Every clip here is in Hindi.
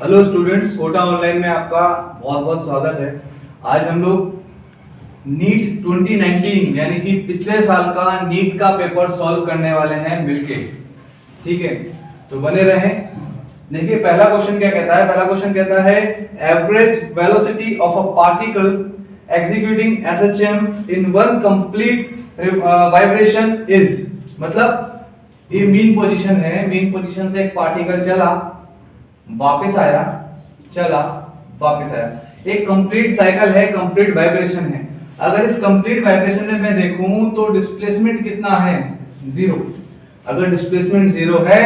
हेलो स्टूडेंट्स, कोटा ऑनलाइन में आपका बहुत बहुत स्वागत है। आज हम लोग नीट 2019 यानी कि पिछले साल का नीट का पेपर सॉल्व करने वाले हैं मिलके। ठीक है, तो बने रहें। देखिए पहला क्वेश्चन क्या कहता है। पहला क्वेश्चन कहता है average velocity of a particle executing SHM in one complete vibration is. मतलब ये मीन पोजीशन है, मीन पोजीशन से एक पार्टिकल चला, वापस आया, चला, वापस आया। एक कंप्लीट साइकिल है, कंप्लीट वाइब्रेशन है। अगर इस कंप्लीट वाइब्रेशन में मैं देखूं तो डिस्प्लेसमेंट कितना है? जीरो। अगर डिस्प्लेसमेंट जीरो है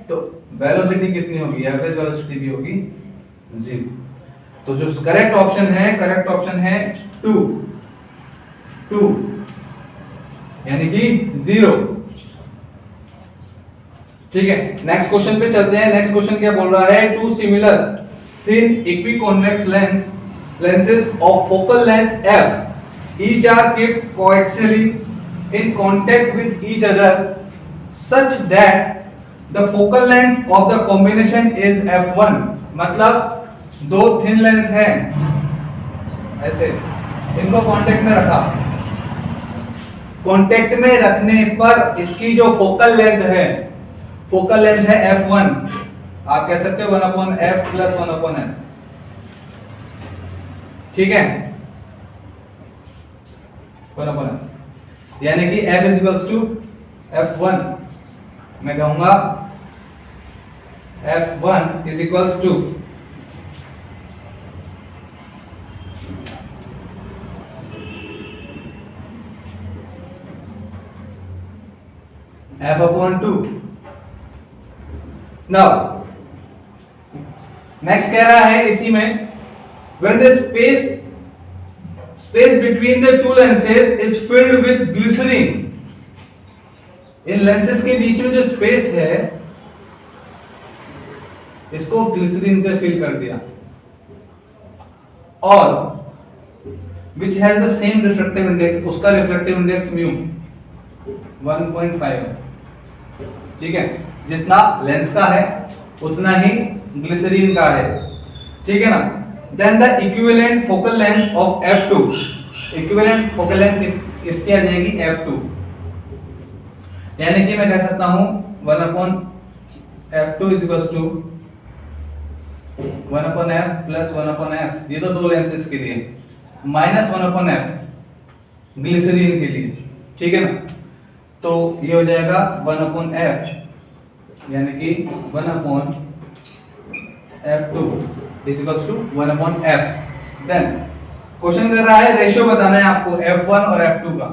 तो वेलोसिटी कितनी होगी? एवरेज वेलोसिटी भी होगी जीरो। तो जो करेक्ट ऑप्शन है, करेक्ट ऑप्शन है टू, टू यानी कि जीरो। ठीक है, नेक्स्ट क्वेश्चन पे चलते हैं। नेक्स्ट क्वेश्चन क्या बोल रहा है? Two similar thin equiconvex lenses of focal length f each are kept coaxially in contact with each other such that the focal length of the combination is f1। मतलब दो थिन लेंस हैं, ऐसे इनको कांटेक्ट में रखा, कांटेक्ट में रखने पर इसकी जो फोकल लेंथ है, फोकल लेंथ है f1। आप कह सकते हो 1/f प्लस 1/f। ठीक है, 1/f यानी कि f इज इक्वल्स टू f1। मैं कहूंगा f1 is equals to f/2। Now next कह रहा है इसी में when the space between the two lenses is filled with glycerin। In lenses के बीच में जो स्पेस है इसको ग्लिसरीन से फिल कर दिया, और which has the same refractive index, उसका रिफ्रैक्टिव इंडेक्स म्यू 1.5 है। ठीक है, जितना लेंस का है उतना ही ग्लिसरीन का है। ठीक है ना। Then the equivalent focal length of f2, equivalent focal length इसकी आ जाएगी f2, यानी कि मैं कह सकता हूं 1/f2 is equals to 1/f plus 1/f। ये तो दो लेंसेस के लिए, माइनस 1/f ग्लिसरीन के लिए। ठीक है ना। तो ये हो जाएगा 1/f यानी कि 1/f2 is equals to 1/f। Then question कर रहा है रेशियो बताना है आपको f1 और f2 का।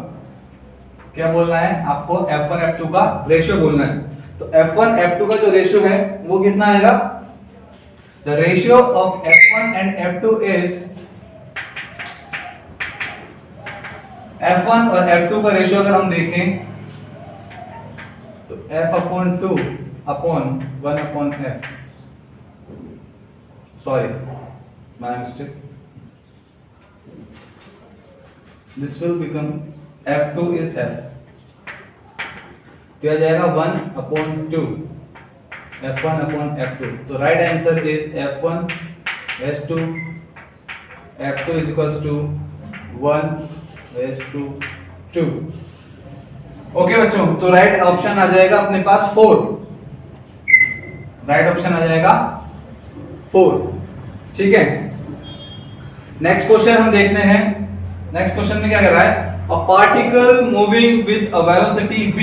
क्या बोलना है आपको? f1 f2 का रेशियो बोलना है। तो f1 f2 का जो रेशियो है वो कितना आएगा? The ratio of f1 and f2 is, f1 और f2 का रेशियो अगर हम देखें तो f/2 upon 1/f। Sorry, my mistake. This will become f2 is f, तो आ जाएगा 1/2 f1/f2। तो right answer is f1/2 f2 is equals to 1/2। Okay बच्चों, तो राइट ऑप्शन आ जाएगा अपने पास 4। राइट ऑप्शन आ जाएगा 4। ठीक है, नेक्स्ट क्वेश्चन हम देखते हैं। नेक्स्ट क्वेश्चन में क्या कह रहा है? A particle moving with a velocity v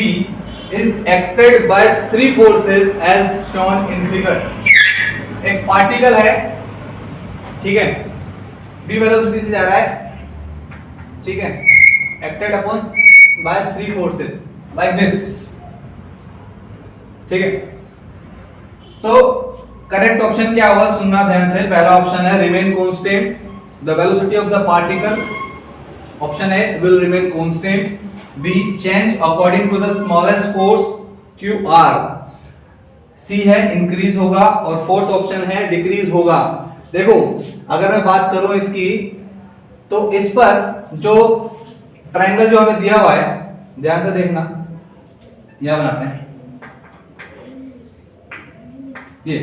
is acted by 3 forces as shown in figure. एक पार्टिकल है, ठीक है, v वेलोसिटी से जा रहा है, ठीक है, acted upon bye 3 forces like this. ठीक है, तो करेक्ट ऑप्शन क्या होगा? सुनना ध्यान से। पहला ऑप्शन है remain constant, the velocity of the particle. Option A will remain constant. B change according to the smallest force qr। C है इंक्रीज होगा, और फोर्थ ऑप्शन है डिक्रीज होगा। देखो अगर मैं बात करूं इसकी, तो इस पर जो ट्रायंगल जो हमें दिया हुआ है, ध्यान से देखना, यह बनाते हैं। ये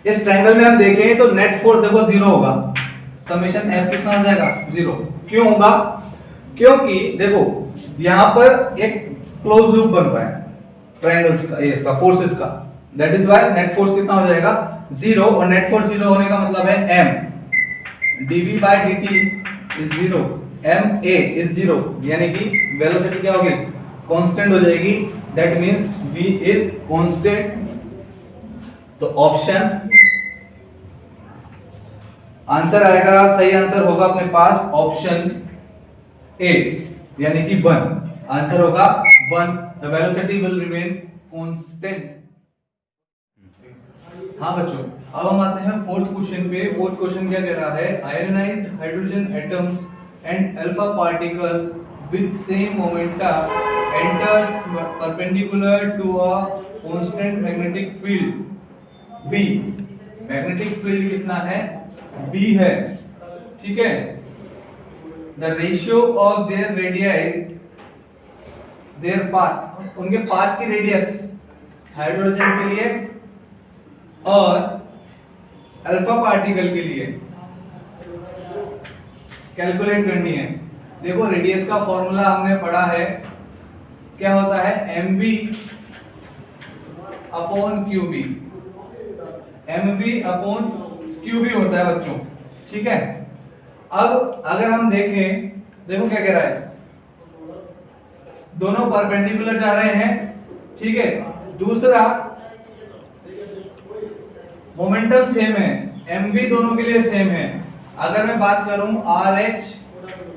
इस ट्रायंगल में हम देखें तो नेट फोर्स देखो 0 होगा, समेशन F कितना हो जाएगा 0। क्यों होगा? क्योंकि देखो यहां पर एक क्लोज लूप बन रहा है ट्रायंगल्स का, ये इसका फोर्सेस का, that is why net force कितना हो जाएगा 0, और नेट फोर्स 0 होने का मतलब है m dv/dt is 0, ma is 0, यानी कि वेलोसिटी क्या होगी कांस्टेंट हो जाएगी, that means v is constant. तो ऑप्शन आंसर आएगा, सही आंसर होगा अपने पास ऑप्शन ए यानी कि 1, आंसर होगा 1, the velocity will remain constant. हाँ बच्चों, अब हम आते हैं फोर्थ क्वेश्चन पे। फोर्थ क्वेश्चन क्या कह रहा है, ionised hydrogen atoms and alpha particles with same momenta enters perpendicular to a constant magnetic field B. Magnetic field कितना है बी है, ठीक है। The ratio of their radii, their path, उनके पाथ की रेडियस हाइड्रोजन के लिए और अल्फा पार्टिकल के लिए कैलकुलेट करनी है। देखो रेडियस का फॉर्मूला हमने पढ़ा है, क्या होता है mv upon qb, mv upon qb होता है बच्चों, ठीक है। अब अगर हम देखें, देखो क्या कह रहा है, दोनों परपेंडिकुलर जा रहे हैं, ठीक है। दूसरा मोमेंटम सेम है, mv दोनों के लिए सेम है। अगर मैं बात करूं rh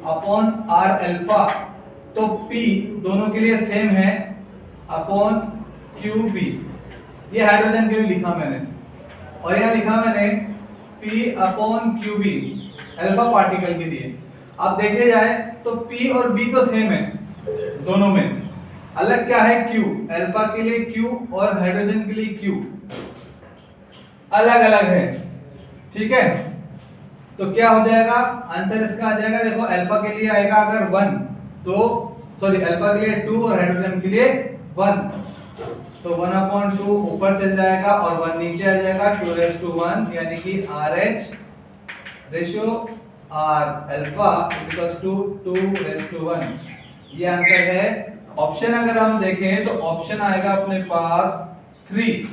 अपॉन r अल्फा, तो p दोनों के लिए सेम है अपॉन qb। ये हाइड्रोजन के लिए लिखा मैंने, और यहां लिखा मैंने p upon qb alpha particle के लिए। अब देखे जाए तो p और b तो सेम है दोनों में, अलग क्या है q, अल्फा के लिए q और हाइड्रोजन के लिए q अलग अलग है, ठीक है। तो क्या हो जाएगा आंसर इसका आ जाएगा, देखो अल्फा के लिए आएगा अगर 1 तो सॉरी अल्फा के लिए 2 और हाइड्रोजन के लिए 1, तो 1/2 ऊपर चल जाएगा और 1 नीचे आ जाएगा, 2:1 यानी कि RH ratio R alpha is equals to 2:1। ये आंसर है। ऑप्शन अगर हम देखें तो ऑप्शन आएगा अपने पास 3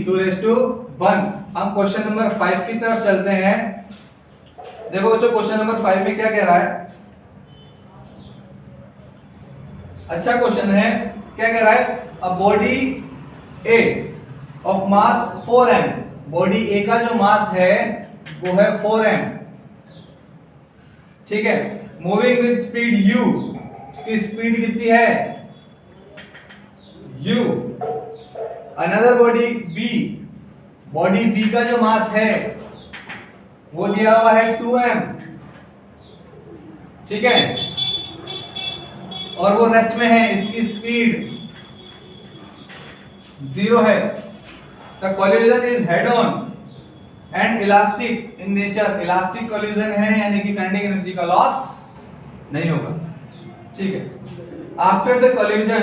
2:1। हम क्वेश्चन नंबर 5 की तरफ चलते हैं। देखो बच्चों क्वेश्चन नंबर 5 में क्या कह रहा है, अच्छा क्वेश्चन है। क्या कह रहा है, a body A of mass 4m, body A का जो मास है वो है 4m, ठीक है। मूविंग विद स्पीड u, उसकी स्पीड कितनी है u। Another body B, body B का जो मास है वो दिया हुआ है 2m, ठीक है, और वो रेस्ट में है, इसकी स्पीड 0 है। The collision is head on and elastic in nature, elastic collision है यानी कि काइनेटिक एनर्जी का लॉस नहीं होगा, ठीक है। After the collision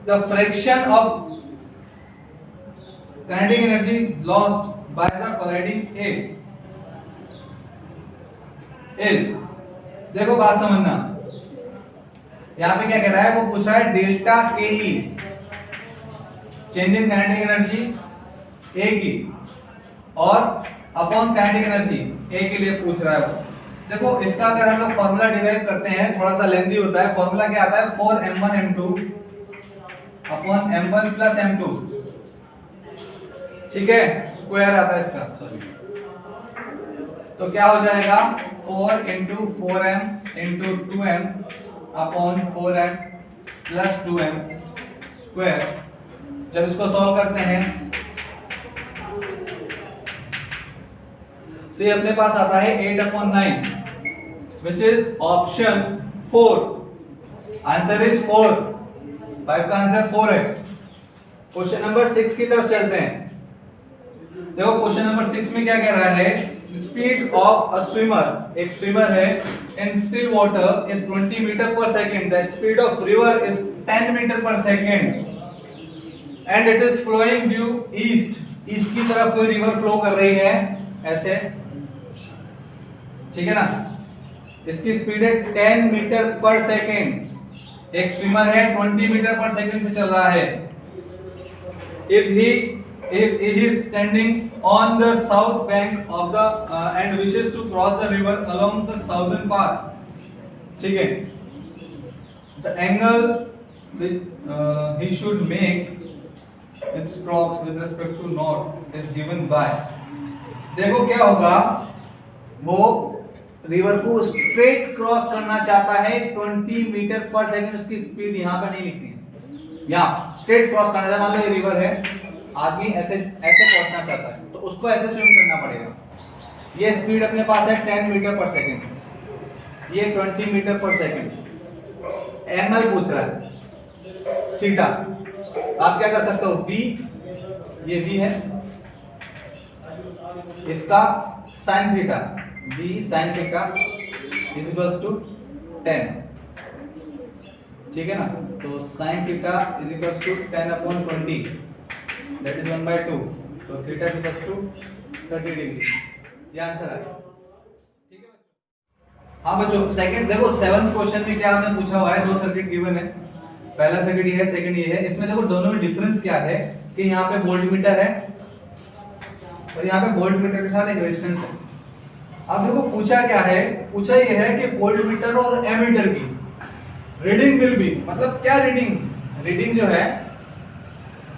the fraction of kinetic energy lost by the colliding A is, देखो बात समझना, यहां पे क्या कह रहा है, वो पूछ रहा है delta K E change in kinetic energy A की और अपॉन काइनेटिक एनर्जी A के लिए पूछ रहा है वो। देखो इसका अगर हम लोग फॉर्मूला डिराइव करते हैं, थोड़ा सा लेंथी होता है। फॉर्मूला क्या आता है, 4m1m2 upon m1 plus m2, ठीक है, स्क्वायर आता है इसका, सॉरी। तो क्या हो जाएगा 4 into 4m into 2m upon 4m plus 2m square. जब इसको सॉल्व करते हैं तो ये अपने पास आता है 8/9 विच इज ऑप्शन 4। आंसर इज 4, 5 का आंसर 4 है। क्वेश्चन नंबर 6 की तरफ चलते हैं। देखो क्वेश्चन नंबर 6 में क्या कह रहा है, स्पीड ऑफ अ स्विमर, एक स्विमर है in still water is 20 metre per second, the speed of river is 10 metre per second and it is flowing due east east की तरफ कोई रिवर फ्लो कर रही है ऐसे, ठीक है ना, इसकी स्पीड है 10 मीटर पर सेकेंड, एक स्विमर है 20 मीटर पर सेकेंड से चल रहा है। if he is standing on the south bank of the and wishes to cross the river along the southern path, ठीक है, the angle which he should make with strokes with respect to north is given by, देखो क्या होगा, वो रिवर को स्ट्रेट क्रॉस करना चाहता है 20 मीटर पर सेकंड, उसकी स्पीड यहाँ पे नहीं लिखती है, यहाँ स्ट्रेट क्रॉस करना चाहता है। मान लो ये रिवर है, आदमी ऐसे ऐसे पहुंचना चाहता है तो उसको ऐसे स्विम करना पड़ेगा। ये स्पीड अपने पास है 10 मीटर पर सेकंड, ये 20 मीटर पर सेकंड। एंगल पूछ रहा है थीटा, आप क्या कर सकते हो, v, ये v है, इसका sine theta, v sine theta is equals to 10, ठीक है ना, तो sine theta is equals to 10/20, that is 1/2, तो theta is equals to 30 degree, ये आंसर है, ठीक है बच्चों। हाँ बच्चों, सेकंड देखो 7th क्वेश्चन में क्या हमने पूछा हुआ है, दो सर्किट गिवन है, पहला सर्किट ये है, सेकंड ये है। इसमें देखो दोनों में डिफरेंस क्या है कि यहाँ पे वोल्टमीटर है और यहाँ पे वोल्टमीटर के साथ एक रेजिस्टेंस है। अब देखो पूछा क्या है, पूछा ये है कि वोल्टमीटर और एमीटर की रीडिंग विल बी, मतलब क्या रीडिंग जो है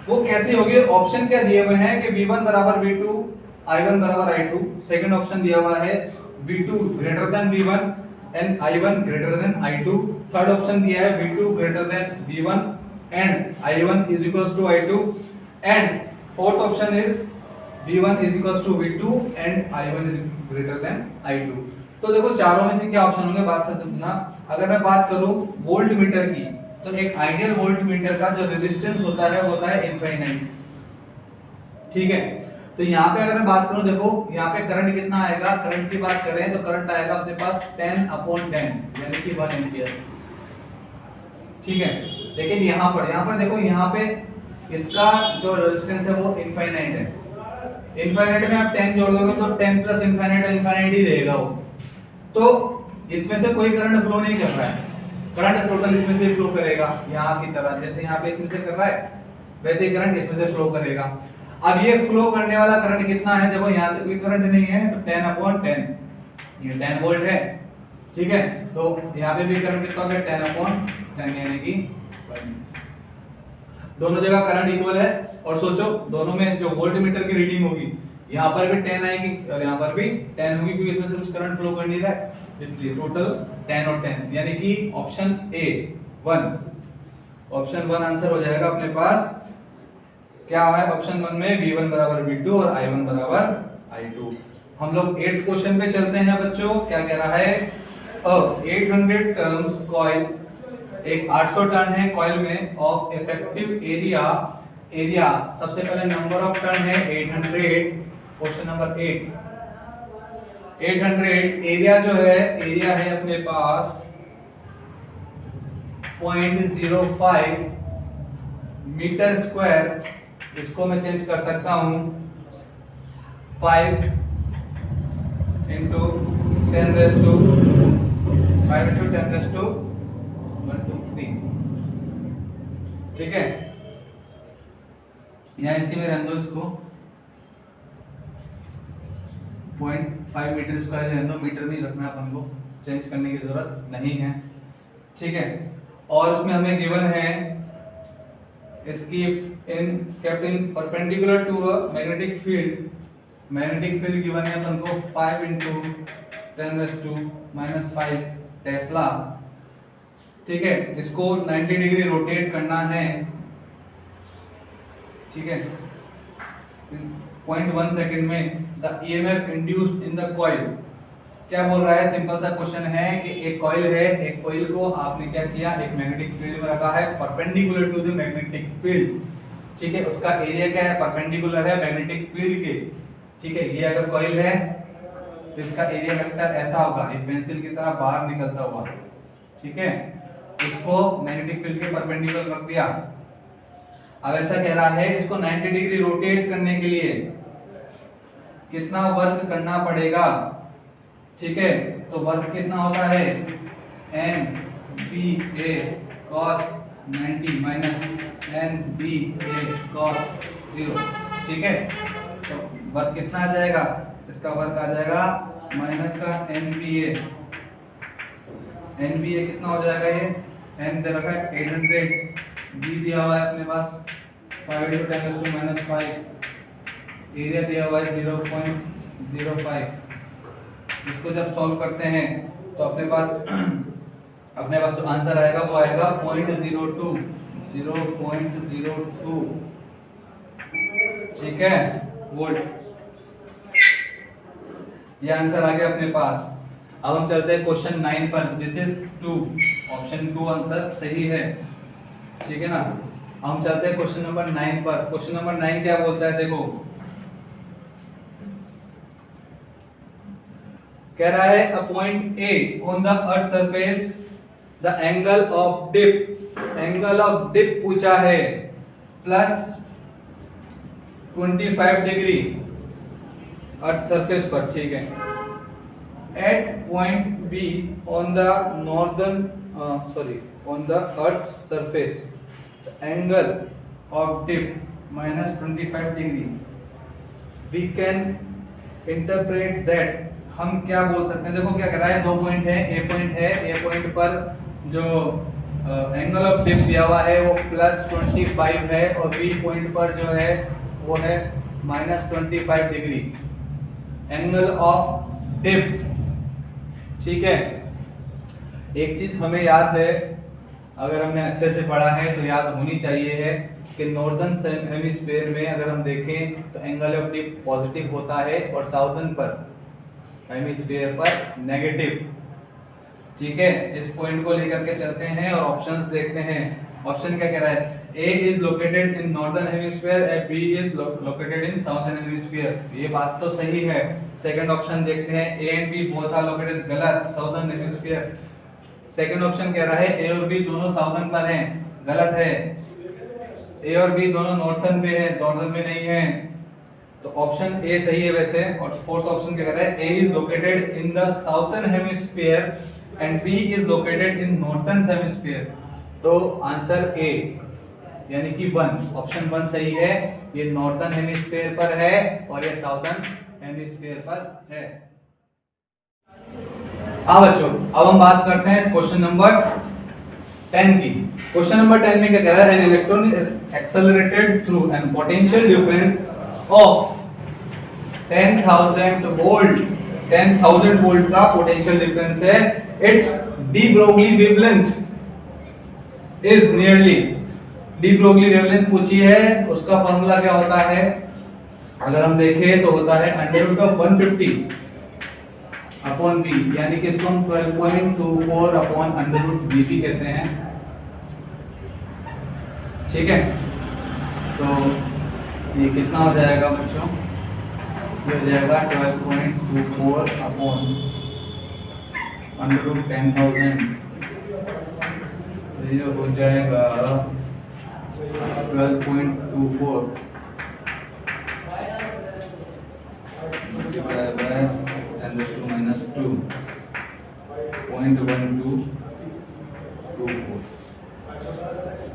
वो कैसी होगी। ऑप्शन क्या दिए हुए हैं कि V1 बराबर V2, I1 बराबर I2, सेकंड ऑप्शन दिया हुआ है V2 greater than V1 and I1 greater than I2, third option दिया है V2 greater than V1 and I1 is equals to I2, and fourth option is V1 is equals to V2 and I1 is greater than I2। तो देखो चारों में से क्या ऑप्शन होंगे, बात समझना। अगर मैं बात करूं वोल्ट मीटर की, तो एक आइडियल वोल्ट मीटर का जो रेजिस्टेंस होता है वो होता है इनफाइनाइट, ठीक है। तो यहाँ पे अगर मैं बात करूं, देखो यहाँ पे करंट कितना आएगा, करंट की बात करें तो करंट आएगा अपने पास 10/10 यानी कि 1 एम्पियर, ठीक है। लेकिन यहाँ पर देखो, यहाँ पे इसका जो रेजिस्टेंस है वो इनफाइनाइट है, इनफाइनाइट में आप 10 जोड़ दोगे तो 10 प्लस इनफाइनाइट ही रहेगा वो, तो इसमें से कोई करंट फ्लो नहीं कर रहा है, करंट टोटल इसमें से फ्लो करेगा यहाँ की तरह, जैसे यहाँ पे इसमें से कर रहा है वैसे ही करंट इसमें से फ्लो करेगा। अब ये फ्लो करने वाला करंट कितना है, देखो यहाँ से कोई करंट नहीं है तो 10/10, ये 10 वोल्ट है, ठीक है। तो यहाँ पे भी करंट कितना होगा 10/10 यानी कि दोनों जगह करंट इक्वल है। और सोचो दोनों में जो वोल्ट मीटर की रीडिंग होगी, यहाँ पर भी 10 आएगी और यहाँ पर भी 10 होगी, क्योंकि इसमें से कुछ करंट फ्लो कर नहीं रहा है, इसलिए टोटल 10 और 10 यानी कि ऑप्शन ए 1, ऑप्शन 1 आंसर हो जाएगा अपने पास। क्या है ऑप्शन 1 में V1 बराबर V2 और I1 बराबर I2। हम लोग 8th क्वेश्चन पे चलते हैं बच्चों। क्या कह रहा है, 800 टर्न्स कॉइल, एक 800 टर्न है कॉइल में, ऑफ इफेक्टिव एरिया सबसे पहले नंबर ऑफ टर्न है 800, क्वेश्चन नंबर 800, एरिया जो है, एरिया है अपने पास 0.05 मीटर स्क्वायर, इसको मैं चेंज कर सकता हूं 5 into 10 raised to 123, ठीक है। यहाँ इसी में रहने दो, इसको 0.5 मीटर स्क्वायर रहने दो, मीटर नहीं रखना अपन को, चेंज करने की जरूरत नहीं है, ठीक है। और उसमें हमें गिवन है इसकी in kept in perpendicular to a magnetic field, magnetic field given है अपन को 5 into 10 - -5 टेस्ला, ठीक है। इसको 90 डिग्री रोटेट करना है, ठीक है, 0.1 सेकंड में। The EMF induced in the coil, क्या बोल रहा है, सिंपल सा क्वेश्चन है कि एक कॉइल है, एक कॉइल को आपने क्या किया, एक मैग्नेटिक फील्ड में रखा है perpendicular to the magnetic field, ठीक है। उसका एरिया क्या है, परपेंडिकुलर है मैग्नेटिक फील्ड के, ठीक है। ये अगर कॉइल है तो इसका एरिया वेक्टर ऐसा होगा, एक पेंसिल की तरह बाहर निकलता हुआ, ठीक है। इसको मैग्नेटिक फील्ड के परपेंडिकुलर रख दिया। अब ऐसा कह रहा है इसको 90 डिग्री रोटेट करने के लिए कितना वर्क करना पड़ेगा, ठीक है। तो वर्क कितना होता है एन बी ए कॉस 90 माइनस एन बी ए कॉस 0, ठीक है। तो वर्क कितना आ जाएगा, इसका वर्क आ जाएगा माइनस का एन बी ए कितना हो जाएगा, ये एन दे रखा है 800, बी दिया हुआ है अपने पास 5 × 10⁻⁵, एरिया दिया हुआ है 0.05। इसको जब सॉल्व करते हैं तो अपने पास जो आंसर आएगा वो आएगा 0.02, ठीक है, वोल्ट। ये आंसर आ गया अपने पास। अब हम चलते हैं क्वेश्चन 9 पर। दिस इज 2, ऑप्शन 2 आंसर सही है, ठीक है ना। हम चलते हैं क्वेश्चन नंबर 9 पर। क्वेश्चन नंबर 9 क्या बोलता है, देखो कह रहा है a point A on the earth surface the angle of dip पूछा है +25 डिग्री अर्थ सरफेस पर, ठीक है। At point B on the earth surface angle of dip -25 degree, we can interpret that. हम क्या बोल सकते हैं, देखो क्या कर रहा है, 2 पॉइंट है, ए पॉइंट पर जो एंगल ऑफ डिप दिया हुआ है वो +25 है और बी पॉइंट पर जो है वो है -25 डिग्री एंगल ऑफ डिप, ठीक है। एक चीज हमें याद है, अगर हमने अच्छे से पढ़ा है तो याद होनी चाहिए है कि नॉर्दर्न हेमिस्फीयर में अगर हम देखें तो एंगल ऑफ डिप पॉजिटिव होता है और साउदर्न पर हेमिस्फीयर पर नेगेटिव, ठीक है। इस पॉइंट को लेकर के चलते हैं और ऑप्शंस देखते हैं। ऑप्शन क्या कह रहा है, A is located in northern hemisphere and B is located in southern hemisphere, ये बात तो सही है। सेकंड ऑप्शन देखते हैं, A and B both are located, गलत, साउदर्न हेमिस्फीयर। सेकंड ऑप्शन कह रहा है ए और बी दोनों साउदर्न पर हैं, गलत है। ए और बी दोनों नॉर्थर्न पे हैं, नॉर्दर्न में नहीं है, तो ऑप्शन ए सही है वैसे। और फोर्थ ऑप्शन क्या कह रहा है, A is located in the southern hemisphere and B is located in northern hemisphere, तो आंसर ए यानी कि 1, ऑप्शन 1 सही है। ये नॉर्थर्न हेमिस्फीयर पर है और ये साउदर्न हेमिस्फीयर पर है। हाँ बच्चों, अब हम बात करते हैं क्वेश्चन नंबर 10 की। क्वेश्चन नंबर 10 में क्या कह रहा है, an electron is accelerated through an potential difference of 10,000 volt. 10,000 volt का पोटेंशियल डिफरेंस है। It's de Broglie wavelength is nearly, de Broglie wavelength पूछी है, उसका फॉर्मूला क्या होता है, अगर हम देखें तो होता है √150 अपॉन बी, यानी कि इसको हम 12.24 अपॉन √bp कहते हैं, ठीक है। तो ये कितना हो जाएगा बच्चों, ये हो जाएगा 12.24 अपॉन √10,000, तो ये हो जाएगा 12.24 multiplied by 10⁻², 0.1224,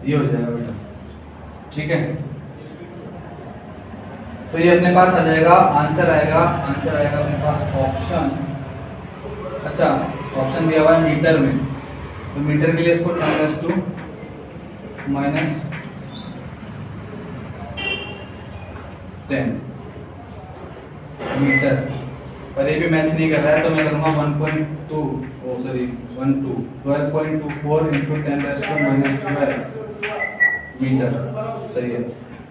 ये हो जाएगा बेटा, ठीक है। तो ये अपने पास आ जाएगा, आंसर आएगा अपने पास ऑप्शन, अच्छा ऑप्शन दिया हुआ है मीटर में, तो मीटर के लिए इसको 10⁻² -10 मीटर, पर ये भी मैच नहीं कर रहा है तो मैं करूँगा 12.24 इंटू 10⁻² मीटर, सही है।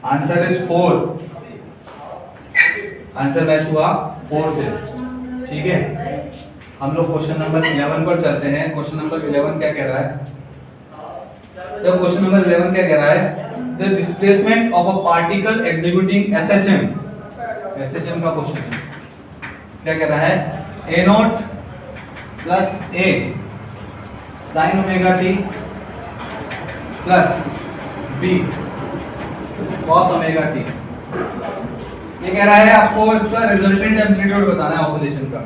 आंसर इज 4, आंसर मैच हुआ 4 से, ठीक है। हम लोग क्वेश्चन नंबर 11 पर चलते हैं। क्वेश्चन नंबर 11 क्या कह रहा है, तो क्वेश्चन नंबर 11 क्या कह रहा है, the displacement of a particle executing SHM का क्वेश्चन है। क्या कह रहा है, a0 plus a sin ω t plus b cos omega T. ये कह रहा है आपको इसका रिजल्टेंट एम्पलीट्यूड बताना है ऑसिलेशन का।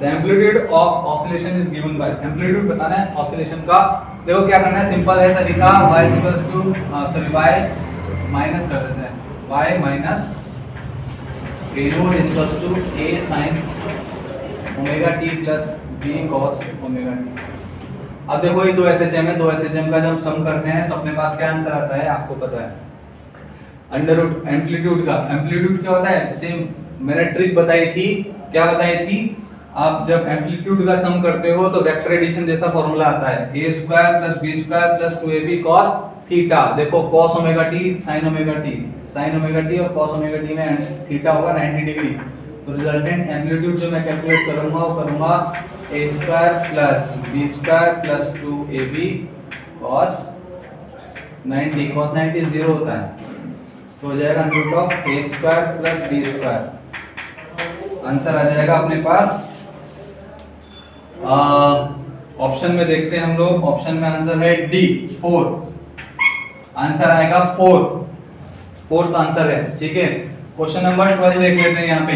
The amplitude of oscillation is given by, amplitude बताना है ऑसिलेशन का। देखो क्या करना है, सिंपल है तरीका, y equals to sorry y minus कर देते हैं, y minus a naught equals to a sin omega T plus b cos omega T. अब देखो ये दो SHM है, दो SHM का जब सम करते हैं तो अपने पास क्या आंसर आता है आपको पता है, अंडर रूट एम्पलीट्यूड का। एम्पलीट्यूड क्या होता है, सेम मैंने ट्रिक बताई थी, क्या बताई थी, आप जब एम्पलीट्यूड का सम करते हो तो वेक्टर एडिशन जैसा फॉर्मूला आता है, a square plus b square plus 2ab cos theta. देखो cos omega T sin omega T, sin omega T और cos ओमेगा टी में थीटा होगा 90 डिग्री। तो रिजल्टेंट एम्पलीट्यूड जो मैं कैलकुलेट करूंगा वो करूंगा a square plus b square plus 2ab cos 90, cos 90 0 होता है तो हो जाएगा root of a square plus b square. Answer आ जाएगा अपने पास ऑप्शन में देखते हैं हम लोग, ऑप्शन में आंसर है डी 4, आंसर आएगा 4, फोर्थ आंसर है। ठीक है, क्वेश्चन नंबर 12 देख लेते हैं, यहाँ पे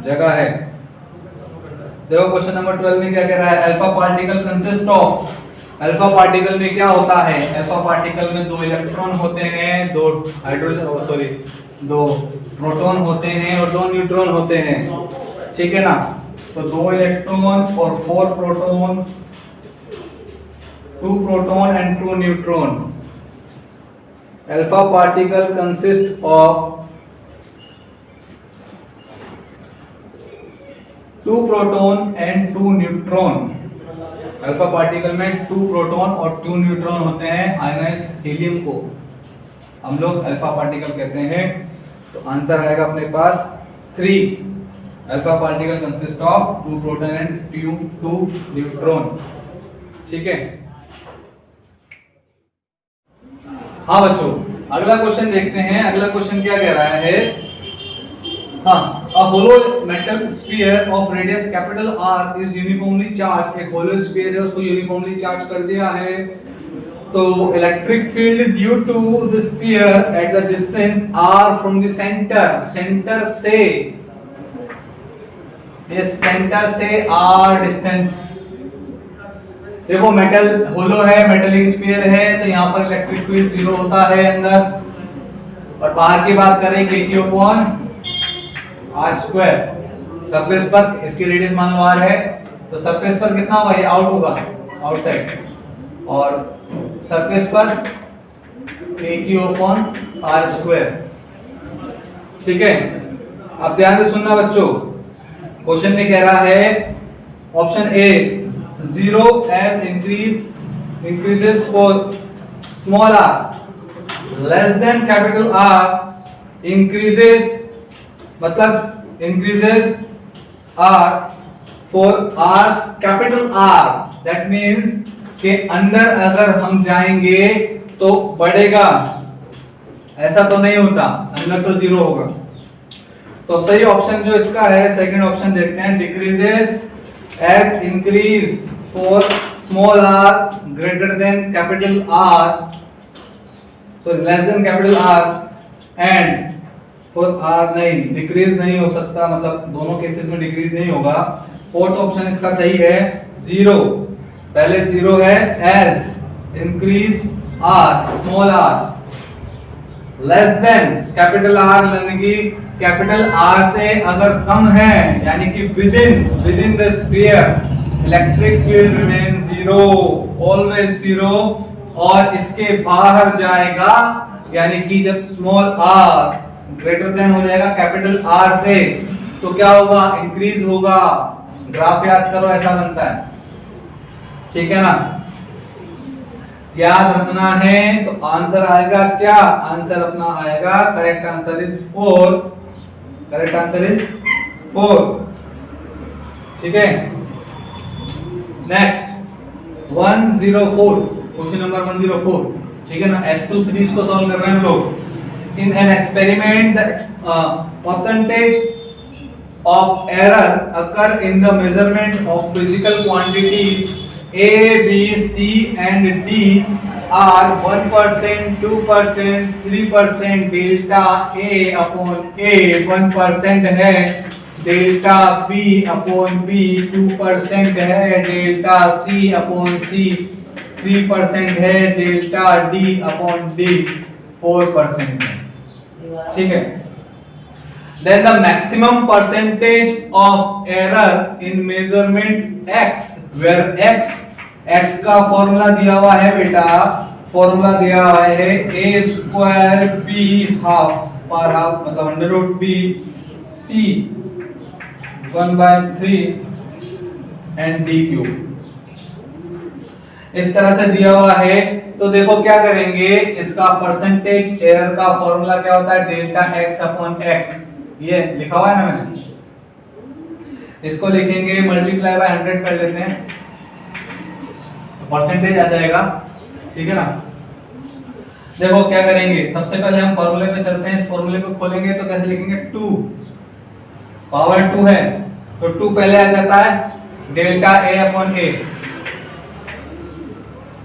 जगह है। देखो क्वेश्चन नंबर 12 में क्या कह रहा है, alpha particle consist of, alpha particle में क्या होता है, अल्फा पार्टिकल में दो इलेक्ट्रॉन होते हैं, दो हाइड्रोजन सॉरी दो प्रोटॉन होते हैं और दो न्यूट्रॉन होते हैं। ठीक है ना, तो दो इलेक्ट्रॉन और 4 proton, 2 proton and 2 neutron. Alpha particle consist of 2 proton and 2 neutron. Alpha particle में 2 प्रोटॉन और 2 न्यूट्रॉन होते हैं। आयनाइज्ड हीलियम को हम लोग अल्फा पार्टिकल कहते हैं। तो आंसर आएगा अपने पास 3। Alpha particle consist of 2 proton and 2 neutron. ठीक है, हाँ बच्चों अगला क्वेश्चन देखते हैं। अगला क्वेश्चन क्या कह रहा है, हाँ, a hollow metal sphere of radius capital R is uniformly charged। एक hollow sphere है, उसको uniformly charge कर दिया है। तो electric field due to the sphere at the distance R from the center, center से, ये center से R distance। देखो मेटल होलो है, मेटेलिक स्फीयर है, तो यहाँ पर इलेक्ट्रिक फील्ड 0 होता है अंदर। और बाहर की बात करें KQ upon R square. Surface पर इसकी रेडियस मान लो R है, तो सरफेस पर कितना होगा, ये आउट होगा, आउटसाइड। और सरफेस पर KQ अपॉन R स्क्वायर। ठीक है, अब ध्यान से सुनना बच्चों, क्वेश्चन में कह रहा है option A 0 as increases for small r less than capital R increases, मतलब increases R for R capital R, that means कि अंदर अगर हम जाएंगे तो बढ़ेगा, ऐसा तो नहीं होता, अंदर तो 0 होगा। तो सही ऑप्शन जो इसका है सेकंड ऑप्शन देखते हैं, decreases as increase for small r greater than capital R, so less than capital R, and for R नहीं, डिक्रीज नहीं हो सकता, मतलब दोनों केसेस में डिक्रीज नहीं होगा। फोर्थ ऑप्शन इसका सही है 0, पहले 0 है, as increase R small r less than capital R, यानी कि कैपिटल R से अगर कम है, यानी कि within the sphere electric field remains 0, always 0, और इसके बाहर जाएगा, यानी कि जब स्मॉल r ग्रेटर देन हो जाएगा कैपिटल R से, तो क्या होगा, इंक्रीज होगा। ग्राफ याद करो, ऐसा बनता है। ठीक है ना, याद रखना है। तो आंसर आएगा क्या, आंसर अपना आएगा, correct answer is 4, correct answer is 4। ठीक है, नेक्स्ट 104, क्वेश्चन नंबर 104। ठीक है ना, S2 सीरीज को सॉल्व कर रहे हैं हम लोग। In an experiment the percentage of error occur in the measurement of physical quantities A, B, C and D are 1%, 2%, 3%, delta A upon A 1% है, डेल्टा B अपॉन B 2% है, डेल्टा C अपॉन C 3% है, डेल्टा D अपॉन D 4% है। ठीक है। Then the maximum percentage of error in measurement x, where x का फॉर्मूला दिया हुआ है बेटा, फॉर्मूला दिया हुआ है a स्क्वायर b हाफ पर हाफ मतलब under root b c 1/3 and d cube. इस तरह से दिया हुआ है। तो देखो क्या करेंगे, इसका परसेंटेज एरर का फॉर्मूला क्या होता है, डेल्टा x अपॉन x, ये लिखा हुआ है ना मैंने, इसको लिखेंगे मल्टीप्लाई बाय 100 कर लेते हैं, परसेंटेज आ जाएगा। ठीक है ना। देखो क्या करेंगे, सबसे पहले हम फॉर्मूले पे चलते हैं। इस फॉर्मूले को खोलेंगे तो कैसे लिखेंगे, 2 पावर 2 है तो 2 पहले आ जाता है, डेल्टा a अपॉन a।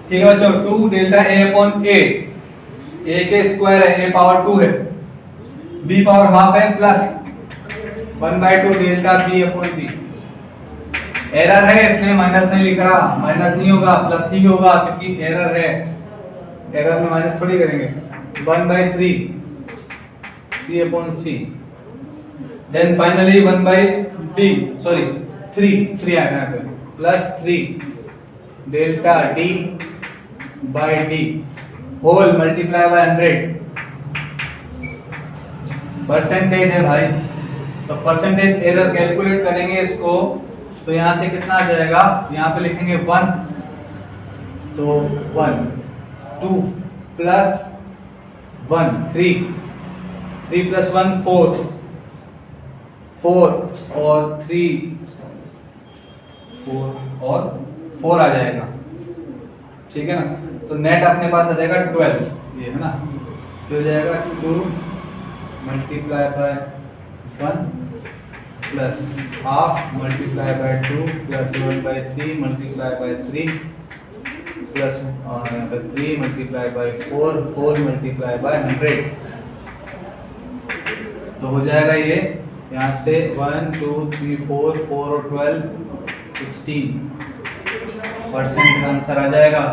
ठीक है बच्चों, 2 delta a upon a, a के स्क्वायर है, a पावर 2 है, b पावर हाफ है, plus 1/2 delta b upon b। Error है इसलिए माइनस नहीं लिख रहा, माइनस नहीं होगा प्लस ही होगा क्योंकि एरर है, एरर में माइनस थोड़ी करेंगे। 1/3 c upon c, then finally 3 आ गया plus 3 delta d by d whole multiply by 100। Percentage है भाई, तो परसेंटेज एरर कैलकुलेट करेंगे इसको, तो यहां से कितना आ जाएगा, यहां पे लिखेंगे 1, तो 1 2 प्लस 1 3 प्लस 1 4 और 3 4 और 4 आ जाएगा। ठीक है ना। तो नेट अपने पास आ जाएगा 12, ये है ना, तो हो जाएगा 2 multiply by 1 plus half multiply by 2 plus 1/3 multiply by 3 plus 3 multiply by 4 4 multiply by 100। तो हो जाएगा ये यहाँ से 1 2 3 4 4 और 12 16% आंसर आ जाएगा।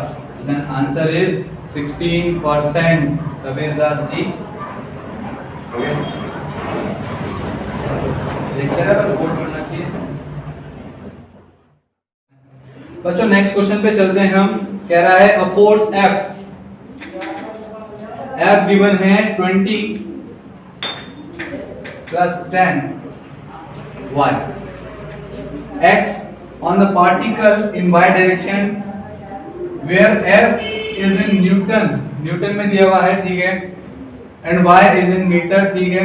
Answer is 16%। Kabir Das ji board पढ़ना चाहिए बच्चों। नेक्स्ट क्वेश्चन पे चलते हैं हम। कह रहा है अ फोर्स F गिवन है 20 plus 10 y x on the particle in y direction where F is in Newton में दिया हुआ है, ठीक है, and y is in metre, ठीक है।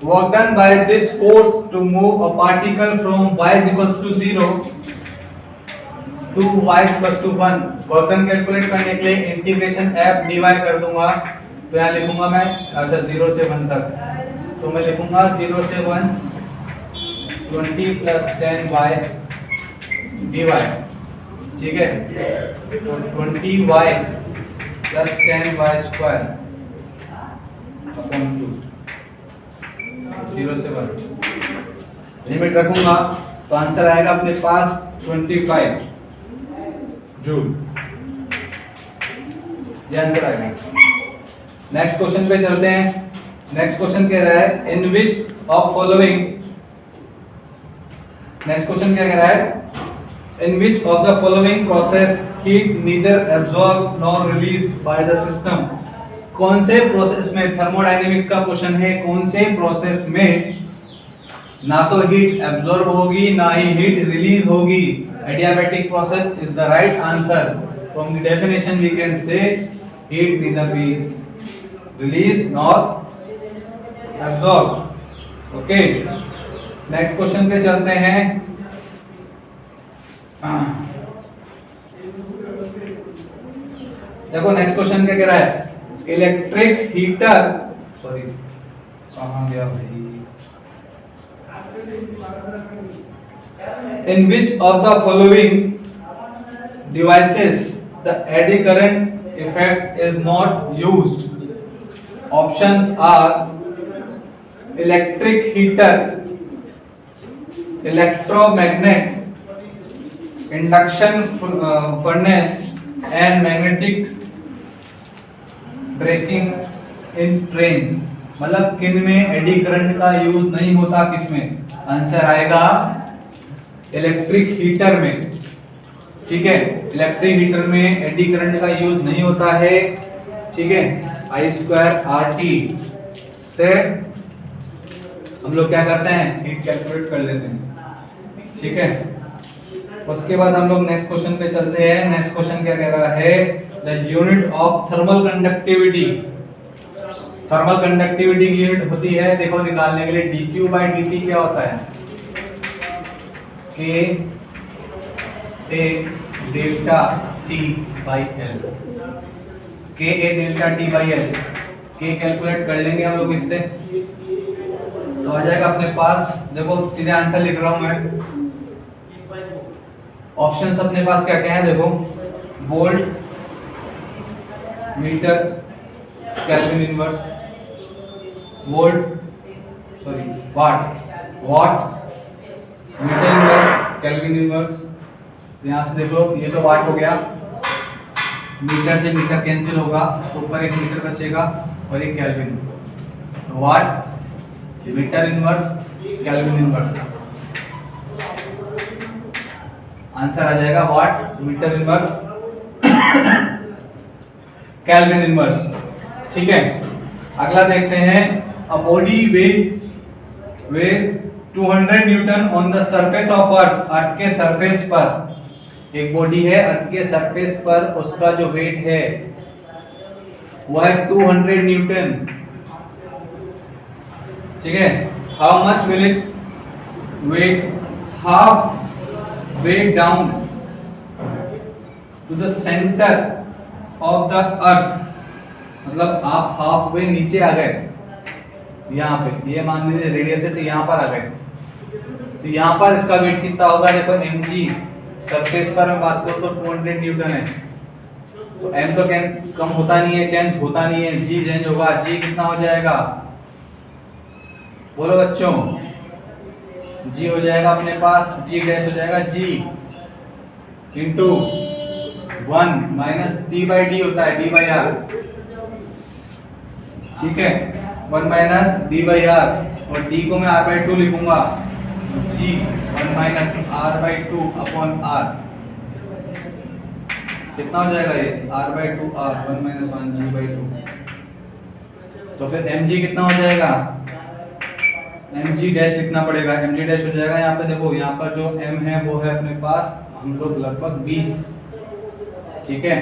Work done by this force to move a particle from y is equals to 0 to y is equals to 1। Work done calculate करने के लिए इंटीग्रेशन f dy कर दूंगा, तो यहाँ लिखूंगा मैं, अच्छा 0 से 1 तक, तो मैं लिखूंगा 0 से 1 20 प्लस 10y dy, ठीक है, तो 20y plus 10y square upon 2, 0 से 1 लिमिट रखूंगा, तो आंसर आएगा अपने पास 25 जूल, ये आंसर आएगा। नेक्स्ट क्वेश्चन पे चलते हैं। नेक्स्ट क्वेश्चन कह रहा है in which of following, next question क्या कह रहा है, in which of the following process heat neither absorb nor released by the system. कौन से प्रोसेस में, थर्मोडायनेमिक्स का क्वेश्चन है, कौन से प्रोसेस में ना तो हीट एब्जॉर्ब होगी ना ही हीट रिलीज होगी। Adiabatic process is the right answer. From the definition we can say heat neither be released nor absorb. Okay, next question पे चलते हैं। देखो नेक्स्ट क्वेश्चन क्या कह रहा है, इलेक्ट्रिक हीटर, सॉरी कहां गया भाई, in which of the following devices the eddy current effect is not used? Options are electric heater, electromagnet, induction furnace and magnetic braking in trains. मतलब किन में एडी करंट का यूज नहीं होता, किसमें? आंसर आएगा इलेक्ट्रिक हीटर में। ठीक है, इलेक्ट्रिक हीटर में एडी करंट का यूज नहीं होता है। ठीक है, I²RT से हम लोग क्या करते हैं, हीट कैलकुलेट कर लेते हैं। ठीक है, उसके बाद हम लोग नेक्स्ट क्वेश्चन पे चलते हैं। नेक्स्ट क्वेश्चन क्या कह रहा है, the unit of thermal conductivity. Thermal conductivity की यूनिट होती है, देखो निकालने के लिए, dQ/dt क्या होता है, K A delta T/L। K A delta T/L, K calculate कर लेंगे हम लोग इससे, तो आ जाएगा अपने पास। देखो सीधे आंसर लिख रहा हूं मैं। ऑप्शंस अपने पास क्या क्या है, देखो, वोल्ट, मीटर, केल्विन इनवर्स, वाट, मीटर इनवर्स, केल्विन इनवर्स। यहाँ से देख लो, ये तो वाट हो गया, मीटर से मीटर कैंसिल होगा तो ऊपर एक मीटर बचेगा और एक kelvin. Watt, metre inverse, kelvin inverse. Answer आ जाएगा watt, metre inverse, kelvin inverse. ठीक है, अगला देखते हैं। A body weights 200 newton on the surface of earth. Earth के सरफेस पर एक बॉडी है, अर्थ के सरफेस पर उसका जो वेट है वो है 200 न्यूटन। ठीक है, how much will it weigh half way down to the center of the earth। मतलब आप हाफ वे नीचे आ गए, यहाँ पे ये मान लीजिए रेडियस है, तो यहाँ पर आ गए, तो यहाँ पर इसका वेट कितना होगा, देखो mg, सरफेस पर मैं बात करूँ तो 200 न्यूटन है, तो m तो कम होता नहीं है, चेंज होता नहीं है, g चेंज होगा, g कितना हो जाएगा, बोलो बच्चों, g हो जाएगा अपने पास, g डैश हो जाएगा g इंटू 1 माइनस d/d होता है, d/r। ठीक है, 1 माइनस d/r, और d को मैं r/2 लिखूंगा, g 1 minus r/2 upon r। कितना हो जाएगा ये, r/2r 1 माइनस 1 g/2। तो फिर mg कितना हो जाएगा, mg डैश लिखना पड़ेगा, mg डैश हो जाएगा, यहाँ पे देखो, यहाँ पर जो m है वो है अपने पास हम लोग लगभग 20। ठीक है,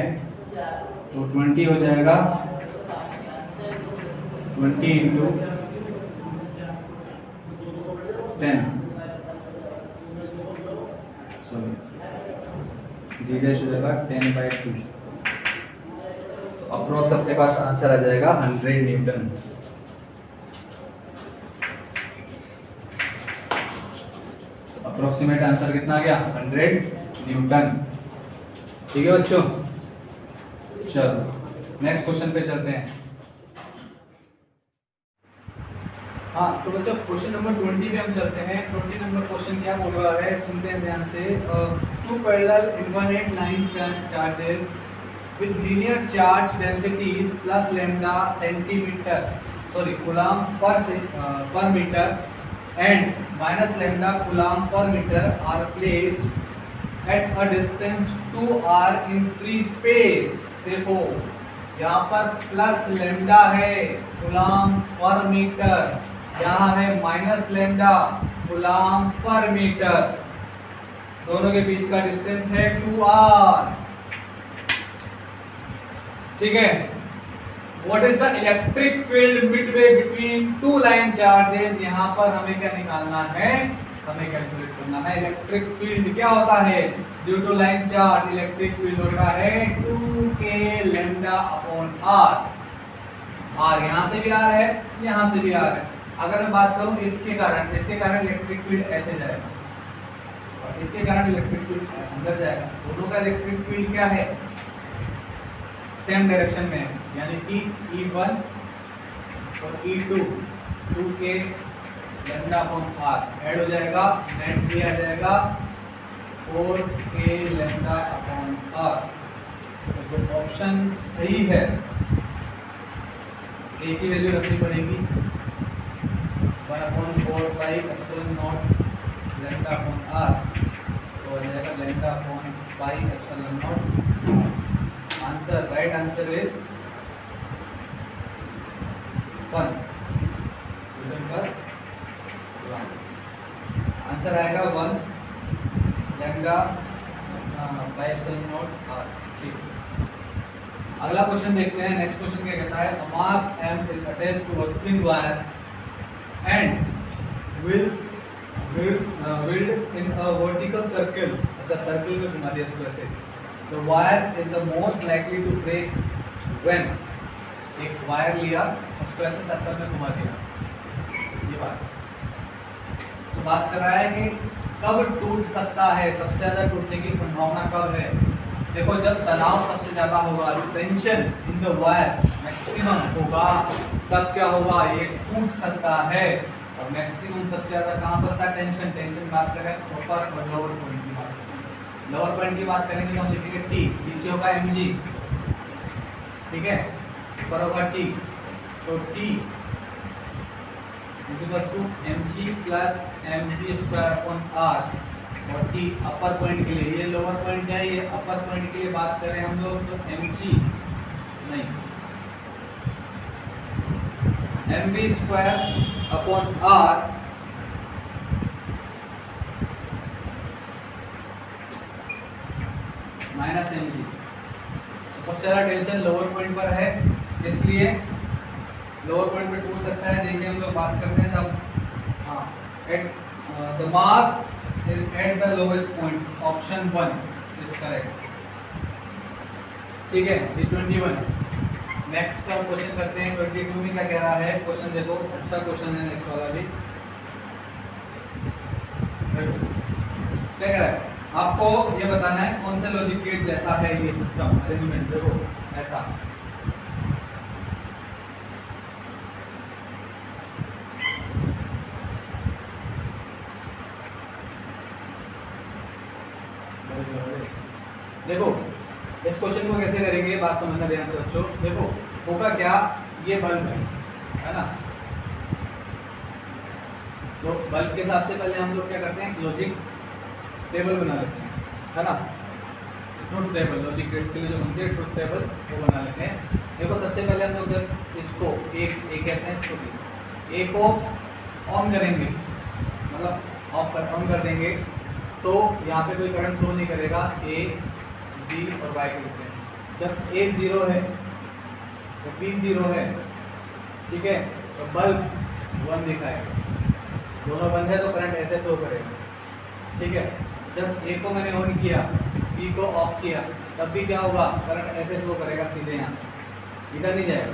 तो 20 हो जाएगा, 20 इंटू 10, सॉरी g डैश हो जाएगा 10/2। तो अप्रोक्स अपने पास आंसर आ जाएगा 100 न्यूटन। अप्रोक्सीमेट आंसर कितना आ गया, 100 न्यूटन। ठीक है बच्चों, चलो नेक्स्ट क्वेश्चन पे चलते हैं। हाँ तो बच्चों क्वेश्चन नंबर 20 पे हम चलते हैं। 20 नंबर क्वेश्चन क्या बोल रहा है, सुनते हैं ध्यान से। Two parallel infinite line charges with linear charge densities plus lambda centimetre coulomb पर metre and minus lambda coulomb per meter are placed at a distance 2r in free space। देखो यहाँ पर प्लस लैम्डा है कूलम्ब पर मीटर, यहाँ है माइनस लैम्डा कूलम्ब पर मीटर, दोनों के बीच का डिस्टेंस है 2r। ठीक है, What is the electric field midway between two line charges? यहाँ पर हमें क्या निकालना है, हमें कैलकुलेट करना है इलेक्ट्रिक फील्ड क्या होता है due to line charge. Electric field होता है 2k lambda upon r। r यहाँ से भी r है, यहाँ से भी r है। अगर मैं बात करूँ इसके कारण इलेक्ट्रिक फील्ड ऐसे जाएगा, और इसके कारण इलेक्ट्रिक फील्ड अंदर जाएगा। दोनों का इलेक्ट्रिक फील्ड क्या है, सेम डायरेक्शन में है, यानी कि E1 और E2 2 के लैम्डा अपॉन आर ऐड हो जाएगा, नेट भी आ जाएगा 4 के लैम्डा अपॉन आर। तो जो ऑप्शन सही है, ए की वैल्यू रखनी पड़ेगी 1/4 pi epsilon naught lambda upon R, तो हो जाएगा lambda upon pi epsilon naught. Answer, right answer is 1। Answer आएगा 1 lambda by epsilon naught R. ठीक, अगला क्वेश्चन देखते हैं। नेक्स्ट क्वेश्चन क्या कहता है, a mass m is attached to a thin wire and wheeled in a vertical circle. अच्छा, सर्कल में घुमा दिया इसको ऐसे। The wire is the most likely to break when, एक वायर लिया उसको ऐसे सर्कल में घुमा दिया, ये बात तो बात कर रहा है कि कब टूट सकता है, सबसे ज्यादा टूटने की संभावना कब है। देखो, जब तनाव सबसे ज्यादा होगा, tension in the wire maximum होगा, तब क्या होगा, ये टूट सकता है। और मैक्सिमम सबसे ज्यादा कहाँ पर था, टेंशन। टेंशन बात करें अपर और लोअर पॉइंट की बात करें। लोअर पॉइंट की बात करेंगे तो हम लिखेंगे टी, नीचे होगा mg, ठीक है, ऊपर होगा टी, तो T mg plus mv² upon r और टी अपर पॉइंट के लिए, ये लोअर पॉइंट है, ये अपर पॉइंट के लिए बात करें हम लोग तो mg नहीं, mv² upon r minus mg। तो सबसे ज़्यादा टेंशन लोअर पॉइंट पर है, इसलिए लोअर पॉइंट पे टूट सकता है। देखिए हम लोग बात करते हैं तब, हाँ, at the mass is at the lowest point, option 1 is correct. ठीक है, ये 21। नेक्स्ट का क्वेश्चन करते हैं। 22 में क्या कह रहा है क्वेश्चन, देखो अच्छा क्वेश्चन है नेक्स्ट वाला भी। क्या कह रहा है, आपको ये बताना है कौन से लॉजिक गेट जैसा है ये सिस्टम अरेंजमेंट। देखो ऐसा, देखो इस क्वेश्चन को कैसे करेंगे, बात समझना ध्यान से बच्चों। देखो होगा क्या, ये बल्ब है ना, तो बल्ब के हिसाब से पहले हम लोग क्या करते हैं, लॉजिक टेबल बना लेते हैं, है ना, ट्रुथ टेबल। लॉजिक गेट्स के लिए जो बनती है ट्रुथ टेबल, वो बना लेते हैं। देखो सबसे पहले हम लोग जब इसको एक कहते हैं, इसको भी ए को ऑन करेंगे, मतलब ऑन कर देंगे, तो यहाँ पे कोई करंट फ्लो नहीं करेगा। ए, बी और वाई के लिखते हैं। जब ए 0 है तो बी 0 है, ठीक है, तो बल्ब 1 दिखाएगा, दोनों बंद है तो करंट ऐसे फ्लो करेगा, ठीक है। जब ए को मैंने ऑन किया, बी को ऑफ किया, तब भी क्या होगा, करंट ऐसे फ्लो करेगा सीधे यहाँ से, इधर नहीं जाएगा।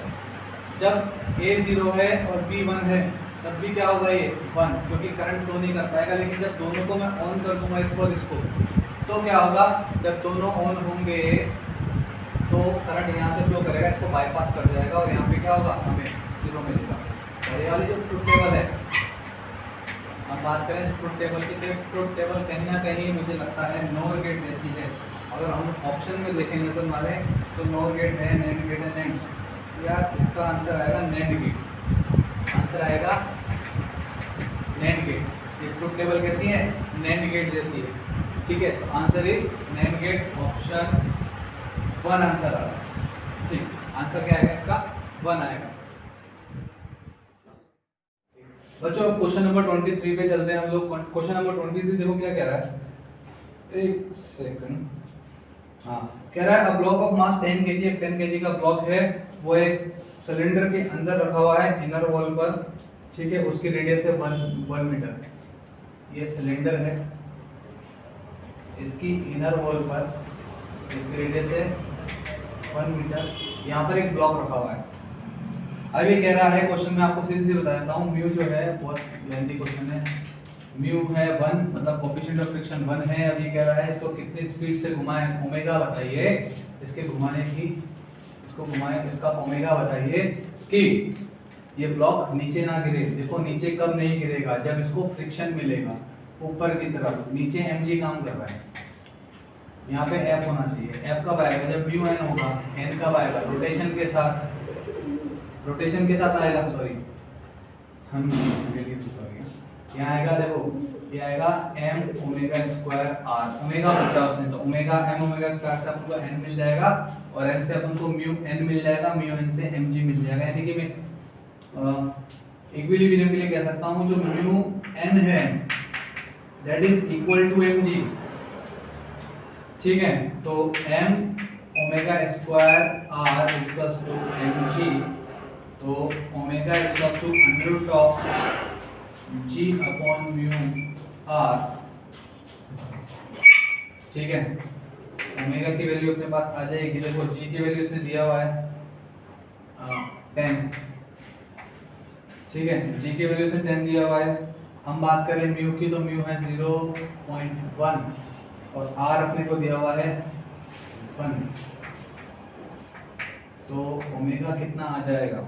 जब ए 0 है और बी 1 है, तब भी क्या होगा, ये 1, क्योंकि करंट फ्लो नहीं कर पाएगा। लेकिन जब दोनों को मैं ऑन कर दूंगा, इसको और इसको, तो क्या होगा, जब दोनों ऑन होंगे तो करंट यहाँ से फ्लो करेगा, इसको बाईपास कर जाएगा और यहाँ पे क्या होगा, हमें 0 मिलेगा। और ये वाली जो ट्रुथ टेबल है, हम बात करें ट्रुथ टेबल की, तो ट्रुथ टेबल कहीं ना कहीं मुझे लगता है नॉर गेट जैसी है। अगर हम ऑप्शन में देखेंगे तो हमारे, तो नॉर गेट है, नैंड गेट है, नैंड, यार इसका आंसर आएगा नैंड गेट। आंसर आएगा नैंड गेट। ये ट्रुथ टेबल कैसी है, नैंड गेट जैसी है, ठीक है। तो answer is NAND gate, option 1 answer आ रहा है। ठीक, आंसर क्या आएगा इसका, 1 आएगा। बच्चों अब क्वेश्चन नंबर 23 पे चलते हैं हम लोग। क्वेश्चन नंबर 23 देखो क्या कह रहा है, एक सेकंड, हाँ, कह रहा है a block of mass 10 kg, एक 10 kg का ब्लॉक है, वो एक सिलेंडर के अंदर रखा हुआ है इनर वॉल पर, ठीक है, उसकी रेडियस है 1 मीटर। ये सिलेंडर है, इसकी इनर वॉल पर इसकी रेडियस है 1 मीटर। यहाँ पर एक ब्लॉक रखा हुआ है। अब ये कह रहा है क्वेश्चन में, आपको सीधी सी बता देता हूँ, म्यू जो है बहुत लेंथी क्वेश्चन है, म्यू है 1, मतलब कोफिशिएंट ऑफ फ्रिक्शन 1 है। अभी कह रहा है इसको कितनी स्पीड से घुमाएं, ओमेगा बताइए। इसके घुमाने की, इसको घुमाएं, इसका ओमेगा बताइए कि ये ब्लॉक नीचे ना गिरे। देखो नीचे कब नहीं गिरेगा, जब इसको फ्रिक्शन मिलेगा ऊपर की तरफ। नीचे mg काम कर रहा है, यहाँ पे f होना चाहिए। f कब आएगा, जब म्यू n होगा। n कब आएगा, रोटेशन के साथ, रोटेशन के साथ आएगा। सॉरी हम सॉरी, यहाँ आएगा, देखो ये आएगा m omega square r। Omega पूछा उसने, तो ओमेगा m ओमेगा स्क्वायर से अपन को n मिल जाएगा, और n से अपन को म्यू n मिल जाएगा, म्यू n से mg मिल जाएगा। यानी कि मैं इक्विलिब्रियम के लिए कह सकता हूँ जो म्यू n है that is equal to mg। ठीक है, तो m omega square r equals to mg, तो omega equals to under root of g upon mu r। ठीक है, ओमेगा की वैल्यू अपने पास आ जाएगी। देखो g की वैल्यू इसने दिया हुआ है 10। ठीक है, g की वैल्यू इसने 10 दिया हुआ है। हम बात करें म्यू की, तो म्यू है 0.1 और r अपने को दिया हुआ है 1, तो ओमेगा कितना आ जाएगा।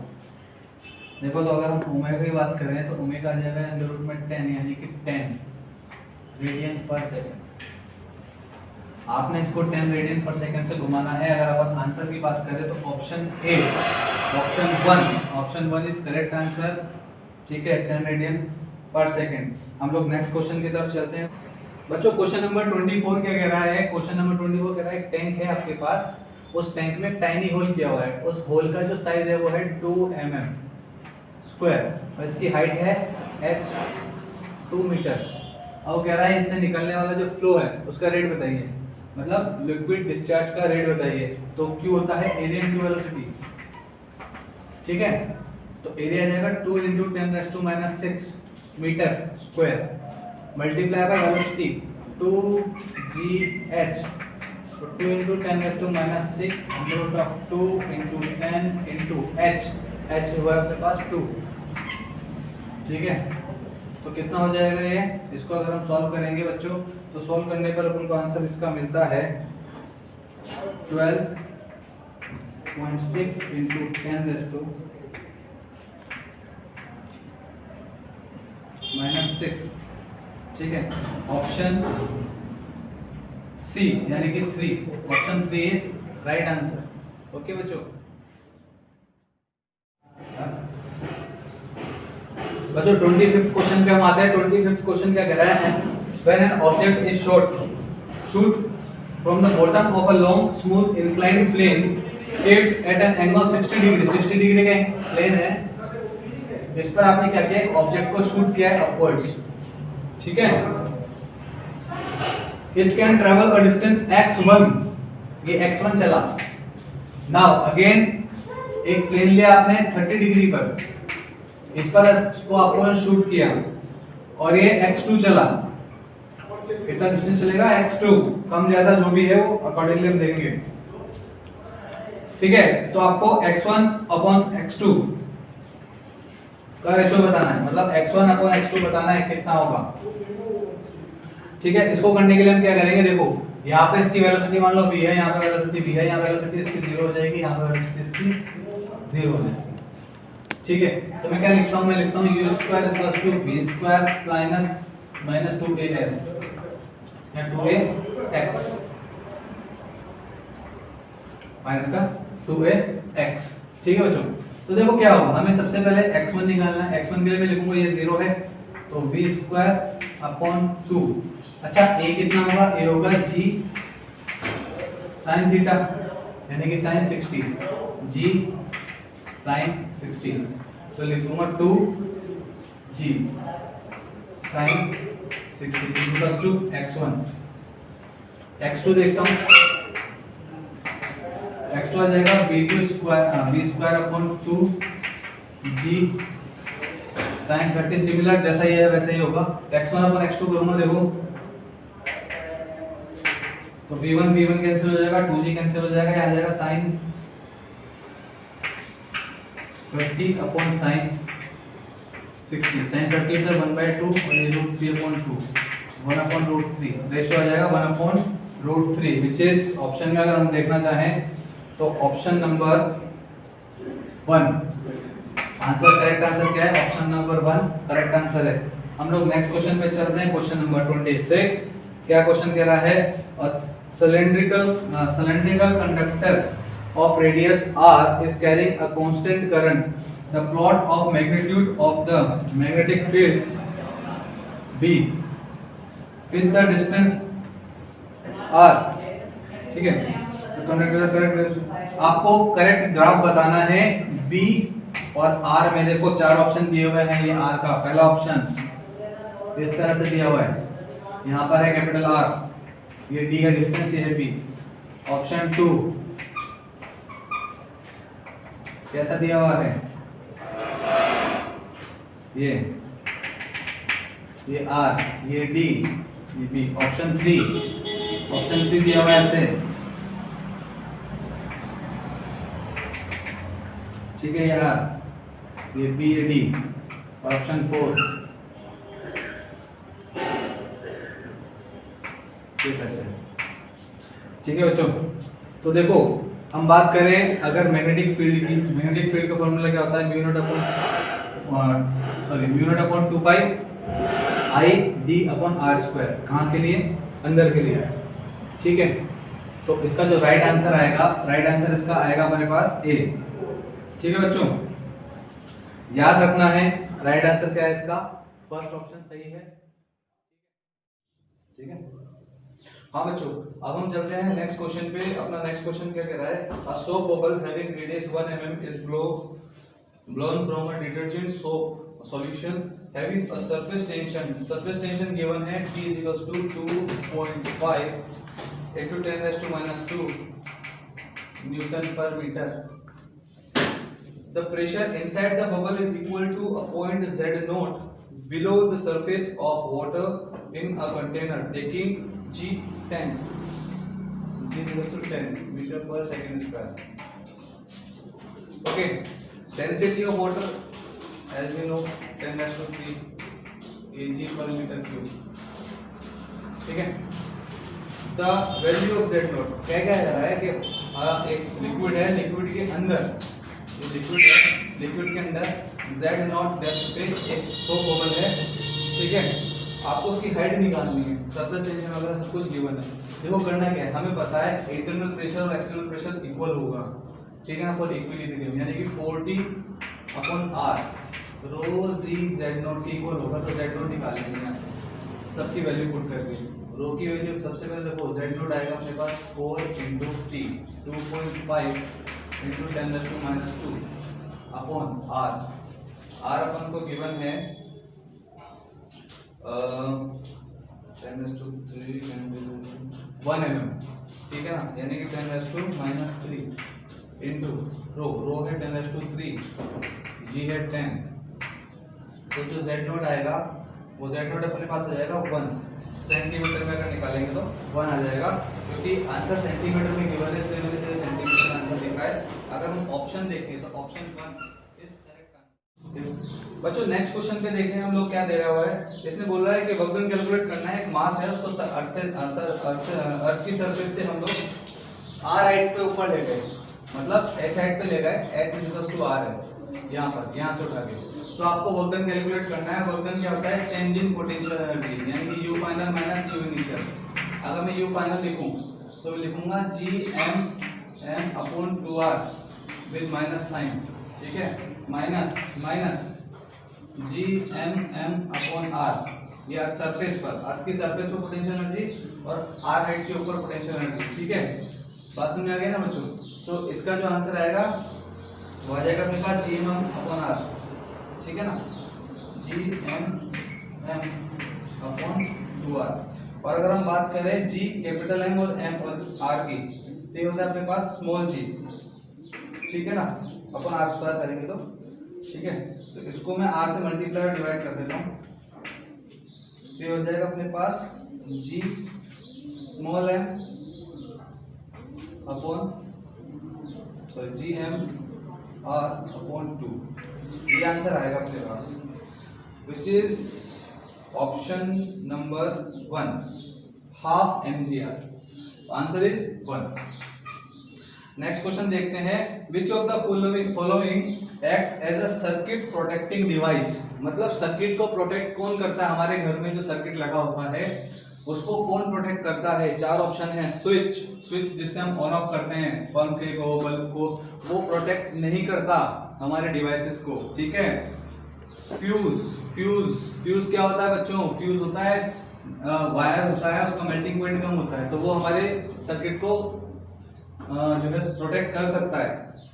देखो, तो अगर हम ओमेगा की बात करें तो ओमेगा आ जाएगा अंडर रूट में 10, यानी कि 10 रेडियन पर सेकंड। आपने इसको 10 रेडियन पर सेकंड से घुमाना है। अगर अपन आंसर की बात करें तो option A, option 1 is correct answer. ठीक है, 10 रेडियन पर सेकंड। हम लोग नेक्स्ट क्वेश्चन की तरफ चलते हैं। बच्चों, क्वेश्चन नंबर 24 क्या कह रहा है। क्वेश्चन नंबर 24 कह रहा है एक टैंक है आपके पास, उस टैंक में टाइनी होल किया हुआ है। उस होल का जो साइज है वो है 2 mm स्क्वायर, और इसकी हाइट है h 2 मीटर्स। अब कह रहा है इससे निकलने वाला जो फ्लो है उसका रेट बताइए, मतलब लिक्विड डिस्चार्ज का रेट बताइए। तो Q होता है एरिया इनटू वेलोसिटी। ठीक है, तो एरिया आ जाएगा 2 × 10⁻⁻⁶ metre square multiply by velocity 2gh, तो 2 × 10⁻⁻⁶ under root of 2 × 10 × h, h हुआ अपने पास 2। ठीक है, तो कितना हो जाएगा ये। इसको अगर हम सॉल्व करेंगे बच्चों, तो सॉल्व करने पर अपन को आंसर इसका मिलता है 12.6 × 10⁻⁻⁶। ठीक है, ऑप्शन सी यानी कि 3, option 3 is right answer. Okay बच्चों, बच्चों 25th क्वेश्चन पे हम आते हैं। 25th क्वेश्चन क्या कह रहा है, when an object is shoot from the bottom of a long smooth inclined plane at an angle 60 degree, 60 degree का प्लेन है, इस पर आपने क्या किया, एक ऑब्जेक्ट को शूट किया है अपवर्ड्स। ठीक है, it can travel a distance x1, ये x1 चला। नाउ अगेन एक प्लेन लिया आपने 30 डिग्री पर, इस पर इसको आपको शूट किया और ये x2 चला। कितना डिस्टेंस चलेगा, x2, कम ज्यादा जो भी है वो अकॉर्डिंगली हम देखेंगे। ठीक है, तो आपको x1 अपॉन x2 का रेशियो बताना है, मतलब x1 अपॉन x2 बताना है कितना होगा। ठीक है, इसको करने के लिए हम क्या करेंगे, देखो यहाँ पे इसकी वेलोसिटी मान लो v है, यहाँ पे वेलोसिटी v है, यहाँ वेलोसिटी इसकी 0 हो जाएगी, यहाँ पे वेलोसिटी इसकी 0 हो जाएगी। ठीक है, तो मैं क्या लिखता हूँ, मैं लिखता हूँ u² = v² माइनस 2as या 2ax माइनस का 2ax। ठीक है बच्चों, तो देखो क्या होगा, हमें सबसे पहले x1 निकालना है। x1 के लिए मैं लिखूंगा ये 0 है, तो v²/2। अच्छा, a कितना होगा, a होगा g sin थीटा यानी कि sin 60, g sin 60, तो लिखूंगा 2g sin 60 equals to x1। x2 देखता हूँ, x2 आ जाएगा v²/2 g sin 30, सिमिलर जैसा ही है वैसा ही होगा। x1/x2 करूंगा, देखो तो v1 कैंसिल हो जाएगा, 2g कैंसिल हो जाएगा, यहाँ आ जाएगा sin 30 अपॉन sin 60 साइन 30 इधर 1/2 और ये √3/2 1/√3 रेशियो आ जाएगा 1/√3 विच इज ऑप्शन में अगर हम देखना चाहें तो option number 1 answer correct answer क्या है ऑप्शन नंबर 1 करेक्ट आंसर है। हम लोग नेक्स्ट क्वेश्चन पे चलते हैं क्वेश्चन नंबर 26। क्या क्वेश्चन कह रहा है cylindrical conductor of radius r is carrying a constant current. The plot of magnitude of the magnetic field B with the distance r, ठीक है। कंडक्टर का करेक्ट आपको करेक्ट ग्राफ बताना है B और R में। देखो चार ऑप्शन दिए हुए हैं। ये R का पहला ऑप्शन इस तरह से दिया हुआ है, यहाँ पर है कैपिटल R, ये D है डिस्टेंस, ये है B। ऑप्शन 2 कैसा दिया हुआ है, ये R, ये D, ये B। ऑप्शन 3 दिया हुआ है ऐसे, ठीक है, ये R, ये B, ये D। ऑप्शन 4 ऐसे, ठीक है बच्चों। तो देखो हम बात करें अगर मैग्नेटिक फील्ड की, मैग्नेटिक फील्ड का फॉर्मूला क्या होता है mu naught upon 2 pi I D upon R square. कहाँ के लिए, अंदर के लिए, ठीक है। तो इसका जो राइट आंसर आएगा, राइट आंसर इसका आएगा हमारे पास A, ठीक है बच्चों। याद रखना है राइट आंसर क्या है इसका, फर्स्ट ऑप्शन सही है, ठीक है। हाँ बच्चों अब हम चलते हैं नेक्स्ट क्वेश्चन पे। अपना नेक्स्ट क्वेश्चन क्या कह रहा है, a soap bubble having radius 1 mm is blown from a detergent soap solution having a surface tension given है T is equals to 2.5 into 10⁻²² Newton per meter. The pressure inside the bubble is equal to a point Z0 below the surface of water in a container taking G10 G is equals to 10 meter per second square. Okay, density of water as we know 10⁻³ kg per meter cube, ठीक है। The value of Z0 क्या कह रहा है कि एक लिक्विड है, लिक्विड के अंदर लिक्विड के अंदर Z0 डेप्थ पे एक सोप बबल है, ठीक है। आपको उसकी हाइट निकालनी है, सरफेस टेंशन वगैरह सब कुछ गिवन है। देखो करना क्या है, हमें पता है इंटरनल प्रेशर और एक्सटर्नल प्रेशर इक्वल होगा, ठीक है ना, फॉर इक्विलिब्रियम, यानी कि 40/R रो जी Z0 के इक्वल होगा। तो Z0 निकालेंगे यहाँ से सबकी वैल्यू पुट करके। रो की वैल्यू सबसे पहले देखो Z0 आएगा अपने पास 4 × T 2.5 × 10⁻² अपॉन R अपन को गिवन है 1 mm, ठीक है ना, यानी कि 10⁻³ इंटू रो है 10⁻³ G है 10। तो जो Z0 आएगा वो Z0 अपने पास आ जाएगा 1 सेंटीमीटर में। अगर निकालेंगे तो 1 आ जाएगा, क्योंकि आंसर सेंटीमीटर में गिवन है इसलिए मैंने सिर्फ सेंटीमीटर आंसर लिखा है। अगर हम ऑप्शन देखें तो ऑप्शन 1 इज करेक्ट आंसर। बच्चों नेक्स्ट क्वेश्चन पे देखें हम लोग क्या दे रहा हुआ है। इसने बोल रहा है कि वर्क डन कैलकुलेट करना है, एक मास है उसको अर्थ की सरफेस से हम लोग r हाइट पे ऊपर ले गए, मतलब h हाइट पे ले गए, h = r है यहाँ पर, यहाँ से उठा के। तो आपको वर्क डन कैलकुलेट करना है। वर्क डन क्या होता है, चेंज इन पोटेंशियल एनर्जी, यानी कि U final minus U initial. अगर मैं U फाइनल लिखूं तो मैं लिखूंगा Gm/2r विद माइनस साइन, ठीक है, माइनस Gm/r, ये अर्थ सरफेस पर, अर्थ की सरफेस पर पोटेंशियल एनर्जी और r हाइट के ऊपर पोटेंशियल एनर्जी, ठीक है। बात समझ में आ गई ना बच्चों। तो इसका जो आंसर आएगा वो आ जाएगा अपने पास Gm/r, ठीक है ना, Gm/2r। और अगर हम बात करें G कैपिटल M और M और R की, तो ये होता है अपने पास स्मॉल g, ठीक है ना, अपन r स्क्वायर करेंगे तो, ठीक है। तो इसको मैं r से मल्टीप्लाई और डिवाइड कर देता हूँ, तो ये हो जाएगा अपने पास G small m upon Gm/r/2। ये आंसर आएगा अपने पास, which is option number 1, half mgr। Answer is 1। Next question देखते हैं, which of the following act as a circuit protecting device. मतलब सर्किट को प्रोटेक्ट कौन करता है, हमारे घर में जो सर्किट लगा हुआ है उसको कौन प्रोटेक्ट करता है। 4 ऑप्शन है। स्विच जिससे हम ऑन ऑफ करते हैं पंखे को, बल्ब को, वो प्रोटेक्ट नहीं करता हमारे डिवाइसेस को, ठीक है। फ्यूज क्या होता है बच्चों, फ्यूज होता है वायर होता है, उसका मेल्टिंग पॉइंट कम होता है, तो वो हमारे सर्किट को जो है प्रोटेक्ट कर सकता है।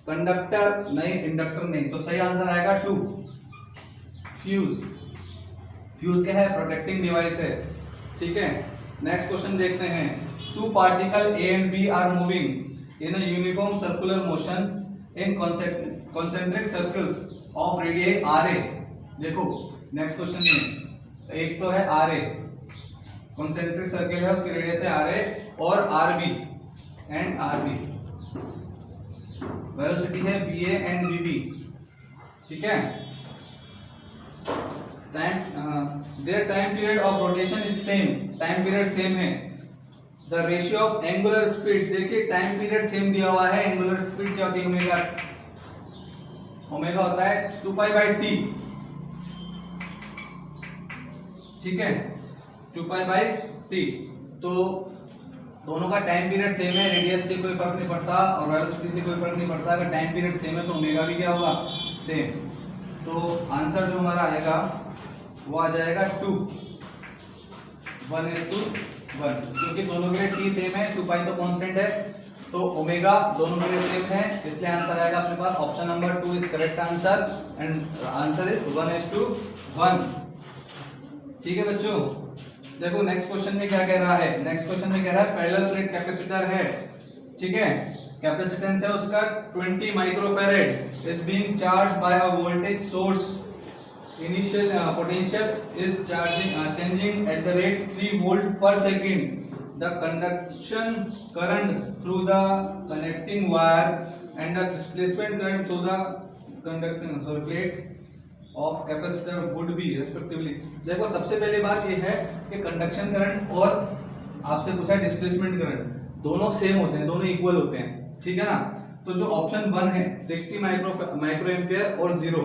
कंडक्टर नहीं, इंडक्टर नहीं, तो सही आंसर आएगा 2, फ्यूज क्या है, प्रोटेक्टिंग डिवाइस है, ठीक है। नेक्स्ट क्वेश्चन देखते हैं, 2 particle A and B are moving in a uniform circular motion in concentric circles of radius RA। देखो नेक्स्ट क्वेश्चन में एक तो है RA, कॉन्सेंट्रिक सर्कल है, उसकी रेडियस है RA, और RB एंड RB, वेलोसिटी है BA एंड BB, ठीक है। Their time period of rotation is same, time period same है। The ratio of angular speed, देखिए टाइम पीरियड सेम दिया हुआ है, एंगुलर स्पीड क्या होती है, ओमेगा होता है 2π/t, ठीक है, 2π/t। तो दोनों का टाइम पीरियड सेम है, रेडियस से कोई फर्क नहीं पड़ता और वेलोसिटी से कोई फर्क नहीं पड़ता। अगर टाइम पीरियड सेम है तो ओमेगा भी क्या होगा, सेम। तो आंसर जो हमारा आएगा वो आ जाएगा 2, 1:1, क्योंकि दोनों के लिए t सेम है, 2π तो कांस्टेंट है, तो ओमेगा दोनों के लिए सेम है, इसलिए आंसर आएगा अपने पास option number 2 is correct answer and answer is 1:1, ठीक है बच्चों। देखो नेक्स्ट क्वेश्चन में क्या कह रहा है, नेक्स्ट क्वेश्चन में कह रहा है पैरेलल प्लेट कैपेसिटर है, ठीक है, कैपेसिटेंस है उसका 20 microfarad, is being charged by a voltage source, initial potential is changing at the rate 3 volt per second, the conduction current through the connecting wire and the displacement current through the conducting plate of capacitor would be respectively. देखो सबसे पहले बात यह है कि कंडक्शन करंट और आपसे पूछा है डिस्प्लेसमेंट करंट, दोनों सेम होते हैं, दोनों इक्वल होते हैं, ठीक है ना। तो जो ऑप्शन 1 है 60 माइक्रो एम्पियर और 0,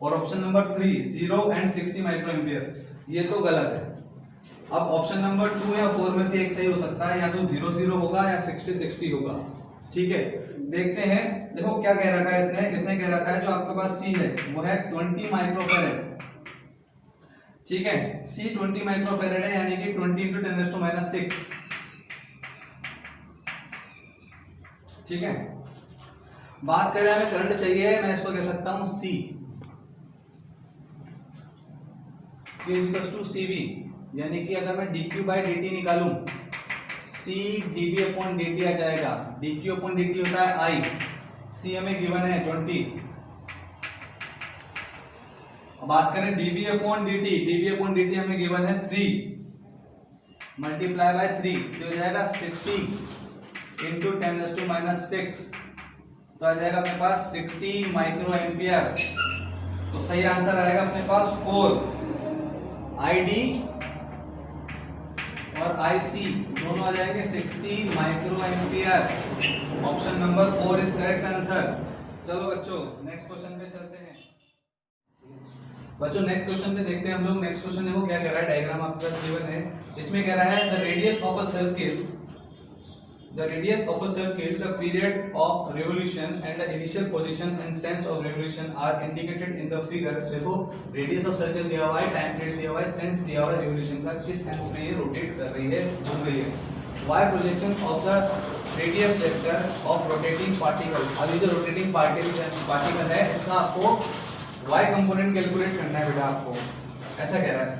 और option number 3 0 and 60 micro ampere, ये तो गलत है। अब ऑप्शन नंबर 2 या 4 में से एक सही हो सकता है, या तो 0 होगा या 60 होगा, ठीक है। देखते हैं, देखो क्या कह रखा है इसने कह रखा है जो आपके पास C है वो है 20 माइक्रोफैरेड, ठीक है, C 20 माइक्रोफैरेड है, यानी कि 20 × 10⁻⁶, ठीक है। बात करें हमें करंट चाहिए, मैं इसको कह सकता हूं C = CV, यानी कि अगर मैं dq/dt निकालूं C dV/dt आ जाएगा, dq/dt होता है I, C हमें गिवन है 20। अब बात करें dV/dt हमें गिवन है 3 × 3, तो हो जाएगा 60 × 10⁻⁶, तो आ जाएगा अपने पास 60 माइक्रो एम्पियर। तो सही आंसर आएगा अपने पास 4, ID और IC दोनों आ जाएंगे 60 micro ampere. Option number 4 is correct answer. चलो बच्चों नेक्स्ट क्वेश्चन पे चलते हैं। बच्चों नेक्स्ट क्वेश्चन पे देखते हैं हम लोग। नेक्स्ट क्वेश्चन देखो क्या कह रहा है, डायग्राम आपके पास गिवन है, इसमें कह रहा है the radius of a circle, the radius of a circle, the period of revolution and the initial position and sense of revolution are indicated in the figure। देखो radius of circle दिया हुआ है, time period दिया हुआ है, sense दिया हुआ है revolution का, किस sense में ये रोटेट कर रही है, घूम रही है। y projection of the radius vector of rotating particle, अभी जो rotating particle है इसका आपको y component कैलकुलेट करना है बेटा आपको, ऐसा कह रहा है।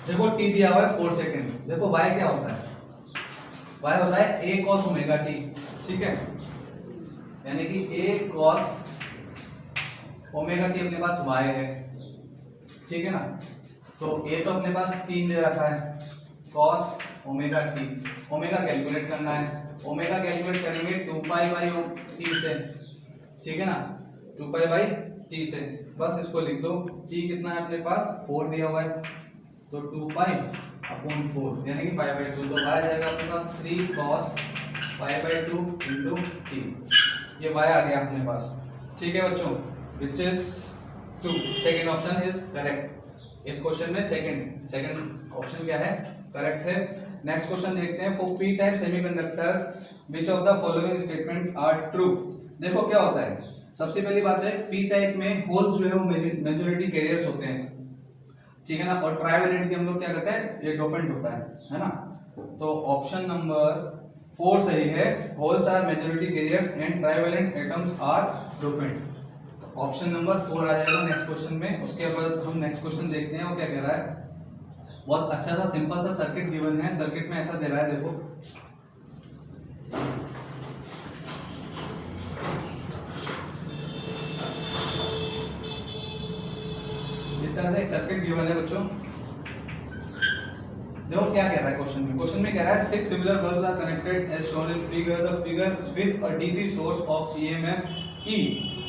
देखो t दिया हुआ है 4 सेकेंड, देखो y क्या होता है, y होता है a cos ओमेगा t, ठीक है, यानी कि a cos ओमेगा t अपने पास y है, ठीक है ना। तो a तो अपने पास 3 दे रखा है, cos omega t, omega calculate करना है, ओमेगा कैलकुलेट करेंगे 2π/t से, ठीक है ना, 2π/t से। बस इसको लिख दो। t कितना है अपने पास 4 दिया हुआ है, तो 2 पाई अपॉन 4 यानी कि पाई बाई 2, तो आ जाएगा अपने पास 3 cos pi by 2 into t. ये y आ गया अपने पास। ठीक है बच्चों, which is 2, second option is correct. इस क्वेश्चन में सेकेंड ऑप्शन क्या है, करेक्ट है। नेक्स्ट क्वेश्चन देखते हैं। For p type semiconductor which of the following statements are true. देखो क्या होता है, सबसे पहली बात है पी टाइप में होल्स जो है वो मेजॉरिटी कैरियर्स होते हैं, ठीक है ना, और ट्राइवेलेंट की हम लोग क्या करते हैं, ये डोपेंट होता है ना। तो ऑप्शन नंबर 4 सही है, holes are majority carriers and trivalent atoms are dopant. Option number 4 आ जाएगा नेक्स्ट क्वेश्चन में। उसके बाद हम नेक्स्ट क्वेश्चन देखते हैं वो क्या कह रहा है। बहुत अच्छा सा सिंपल सा सर्किट गिवन है, सर्किट में ऐसा दे रहा है, देखो इस तरह से एक सर्किट गिवन है बच्चों। देखो क्या कह रहा है क्वेश्चन में, क्वेश्चन में कह रहा है 6 similar bulbs are connected as shown in figure, the figure with a DC source of EMF E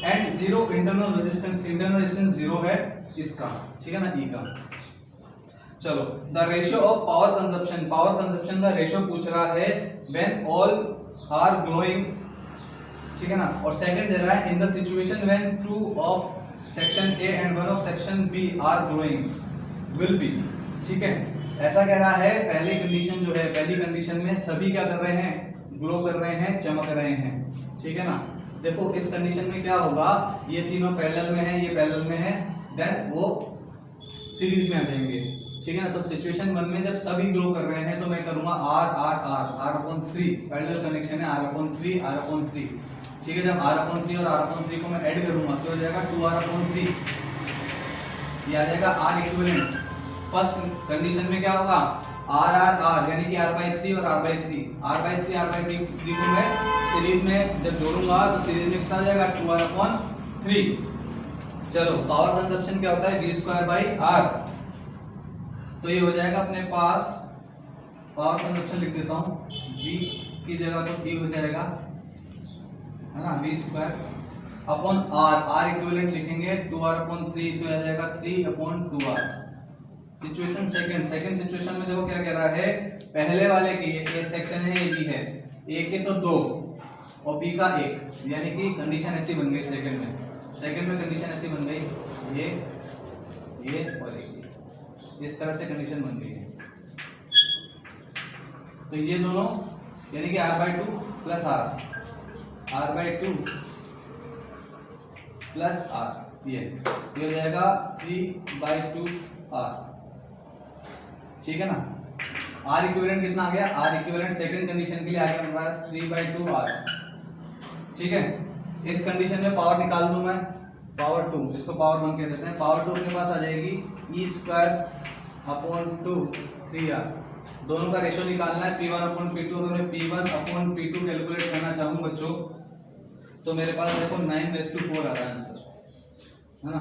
and 0 internal resistance, internal resistance 0 है इसका, ठीक है ना, E का। चलो, the ratio of power consumption, power consumption का रेशियो पूछ रहा है व्हेन ऑल आर ग्लोइंग, ठीक है ना। और सेकंड दे रहा है in the situation when 2 of section A and 1 of section B are glowing will be, ठीक है। ऐसा कह रहा है पहली कंडीशन जो है, पहली कंडीशन में सभी क्या कर रहे हैं, ग्लो कर रहे हैं, चमक रहे हैं, ठीक है ना। देखो इस कंडीशन में क्या होगा, ये तीनों पैरेलल में है, ये पैरेलल में है, देन वो सीरीज में आ जाएंगे, ठीक है ना। तो सिचुएशन 1 में जब सभी ग्लो कर रहे हैं तो मैं करूंगा r/3, पैरेलल कनेक्शन है r/3, ठीक है। जब r/3 और r/3 को मैं ऐड करूंगा तो हो जाएगा 2r/3, ये आ जाएगा r इक्विवेलेंट। फर्स्ट कंडीशन में क्या होगा, r यानी कि r/3 और r/3 को मैं सीरीज में जब जोड़ूंगा तो सीरीज में कितना आ जाएगा 2r/3। चलो, पावर कंजप्शन क्या होता है v²/r, तो ये हो जाएगा अपने पास, पावर कंजप्शन लिख देता हूं, v की जगह तो e हो जाएगा, है ना, v²/r, r इक्विवेलेंट लिखेंगे 2r/3 तो आ जाएगा 3/2r। सिचुएशन सेकंड सिचुएशन में देखो क्या कह रहा है, पहले वाले की ये सेक्शन है, ये बी है, ए के तो 2 और बी का 1, यानी कि कंडीशन ऐसी बन गई सेकंड में कंडीशन ऐसी बन गई, ये और ये इस तरह से कंडीशन बन गई है। तो ये दोनों यानी कि r/2 plus r/2 plus r, ये हो जाएगा 3/2r, ठीक है ना। R इक्विवेलेंट कितना आ गया, R इक्विवेलेंट सेकंड कंडीशन के लिए आ गया हमारे पास 3/2r, ठीक है। इस कंडीशन में पावर निकाल दूं मैं, पावर 2, इसको पावर 1 कह देते हैं। पावर 2 अपने पास आ जाएगी e²/2 3r, दोनों का रेशियो निकालना है p1/p2। अगर मैं p1/p2 कैलकुलेट करना चाहूँ बच्चों तो मेरे पास देखो 9/4 आ रहा है आंसर, है ना,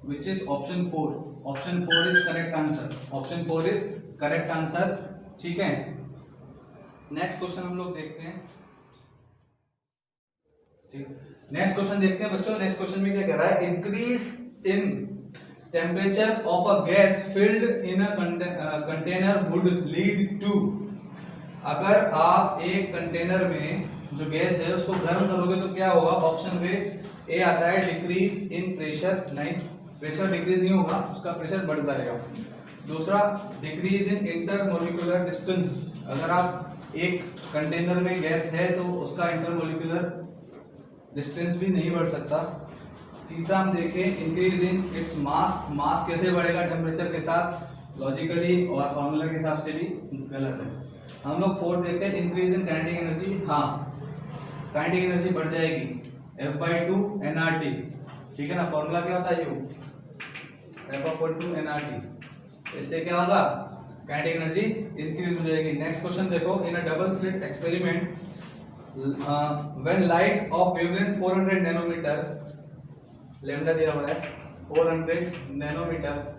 विच is option 4। Option 4 is correct answer, option 4 is correct answer, ठीक है। नेक्स्ट क्वेश्चन हम लोग देखते हैं, ठीक। नेक्स्ट क्वेश्चन देखते हैं बच्चों। नेक्स्ट क्वेश्चन में क्या कह रहा है, increase in temperature of a gas filled in a container would lead to. अगर आप एक कंटेनर में जो गैस है उसको गर्म करोगे तो क्या होगा, ऑप्शन ए आता है डिक्रीज इन प्रेशर, नहीं, प्रेशर डिक्रीज नहीं होगा, उसका प्रेशर बढ़ जाएगा। दूसरा डिक्रीज इन इंटरमोलिकुलर डिस्टेंस, अगर आप एक कंटेनर में गैस है तो उसका इंटरमोलिकुलर डिस्टेंस भी नहीं बढ़ सकता। तीसरा हम देखें इंक्रीज इन इट्स मास कैसे बढ़ेगा टेम्परेचर के साथ, लॉजिकली और फॉर्मूला के हिसाब से भी गलत है। हम लोग फोर्थ देखते हैं इंक्रीज इन काइनेटिक एनर्जी, हाँ काइनेटिक एनर्जी बढ़ जाएगी F/2 nRT, ठीक है ना। फॉर्मूला क्या होता है यू F/2 nRT, इससे क्या होगा, काइनेटिक एनर्जी इंक्रीज हो जाएगी। नेक्स्ट क्वेश्चन देखो, in a double slit experiment when light of wavelength 400 nanometre, lambda दिया हुआ है 400 nanometre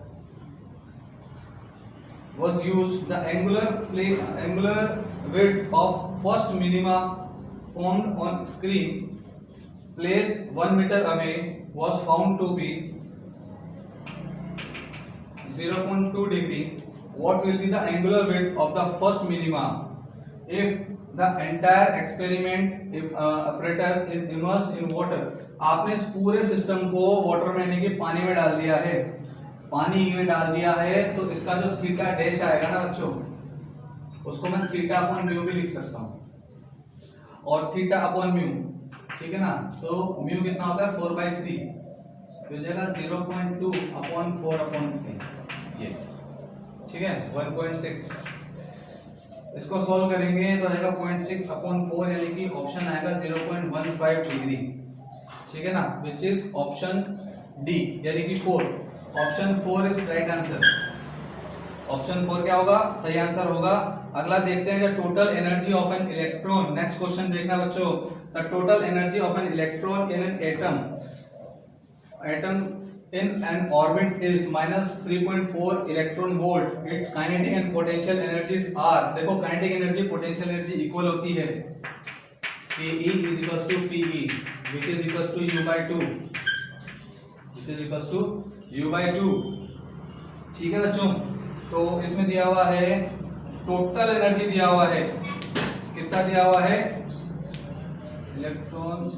was used, the angular width of first minima formed on screen placed 1 meter away was found to be 0.2 degree, what will be the angular width of the first minima if the entire experiment apparatus is immersed in water? आपने इस पूरे सिस्टम को वाटर में यानी कि पानी में डाल दिया है, पानी में डाल दिया है, तो इसका जो थीटा डैश आएगा ना बच्चों, उसको मैं थीटा अपॉन म्यू भी लिख सकता हूँ, और थीटा अपॉन म्यू, ठीक है ना, तो म्यू कितना होता है 4/3, तो हो जाएगा 0.2 अपॉन 4/3, ये ठीक है 1.6। इसको सॉल्व करेंगे तो आएगा 0.6 अपॉन 4, यानी कि ऑप्शन आएगा 0.15 डिग्री, ठीक है ना, विच इज ऑप्शन डी यानी कि 4। Option 4 is right answer. Option 4 क्या होगा, सही आंसर होगा। अगला देखते हैं the total energy of an electron. Next question देखना बच्चों, the total energy of an electron in an atom in an orbit is -3.4 electron volt. Its kinetic and potential energies are, देखो kinetic energy potential energy equal होती है, Ke is equals to Pe which is equals to U/2, which is equals to U/2, ठीक है बच्चों। तो इसमें दिया हुआ है टोटल एनर्जी दिया हुआ है, कितना दिया हुआ है, electron,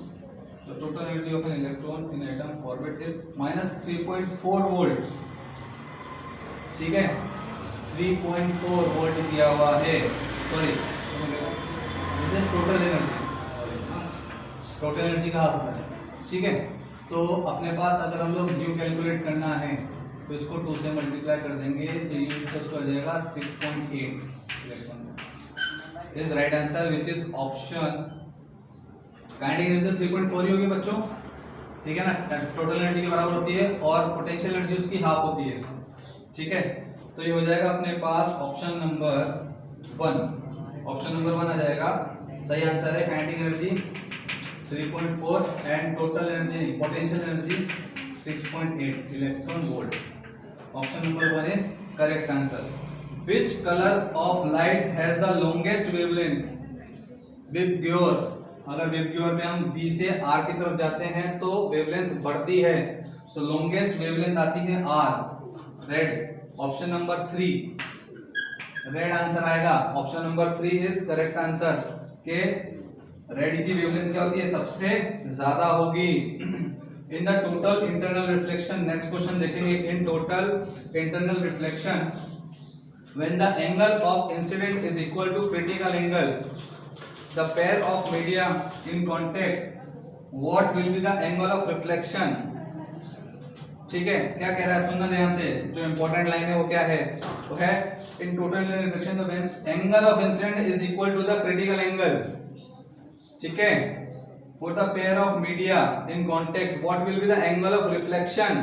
the total energy of an electron in atom orbit is -3.4 volt, ठीक है 3.4 वोल्ट दिया हुआ है, sorry this is total energy, total energy का होता है, ठीक है। तो अपने पास अगर हम लोग U कैलकुलेट करना है तो इसको 2 से मल्टीप्लाई कर देंगे, तो U इक्वल हो जाएगा 6.8 electron is right answer, which is option. Kinetic energy 3.4 ही होगी बच्चों, ठीक है ना, टोटल एनर्जी के बराबर होती है, और पोटेंशियल एनर्जी उसकी हाफ होती है, ठीक है। तो ये हो जाएगा अपने पास ऑप्शन नंबर 1, ऑप्शन नंबर 1 आ जाएगा, सही आंसर है। Kinetic energy 3.4 and total energy potential energy 6.8 electron volt. Option number 1 is correct answer. Which colour of light has the longest wavelength? VIBGYOR. अगर वेवग्योर में हम V से R की तरफ जाते हैं तो वेवलेंथ बढ़ती है, तो लॉन्गेस्ट वेवलेंथ आती है R, red. Option number 3 red answer आएगा, option number 3 is correct answer, के रेड की वेवलेंथ क्या होती है, सबसे ज्यादा होगी। In the total internal reflection, next question देखेंगे, in total internal reflection when the angle of incident is equal to critical angle, the pair of media in contact, what will be the angle of reflection? ठीक है, क्या कह रहा है, सुनना ध्यान से, जो इंपॉर्टेंट लाइन है वो क्या है, वो है in total reflection the when angle of incident is equal to the critical angle, ठीक है, for the pair of media in contact what will be the angle of reflection?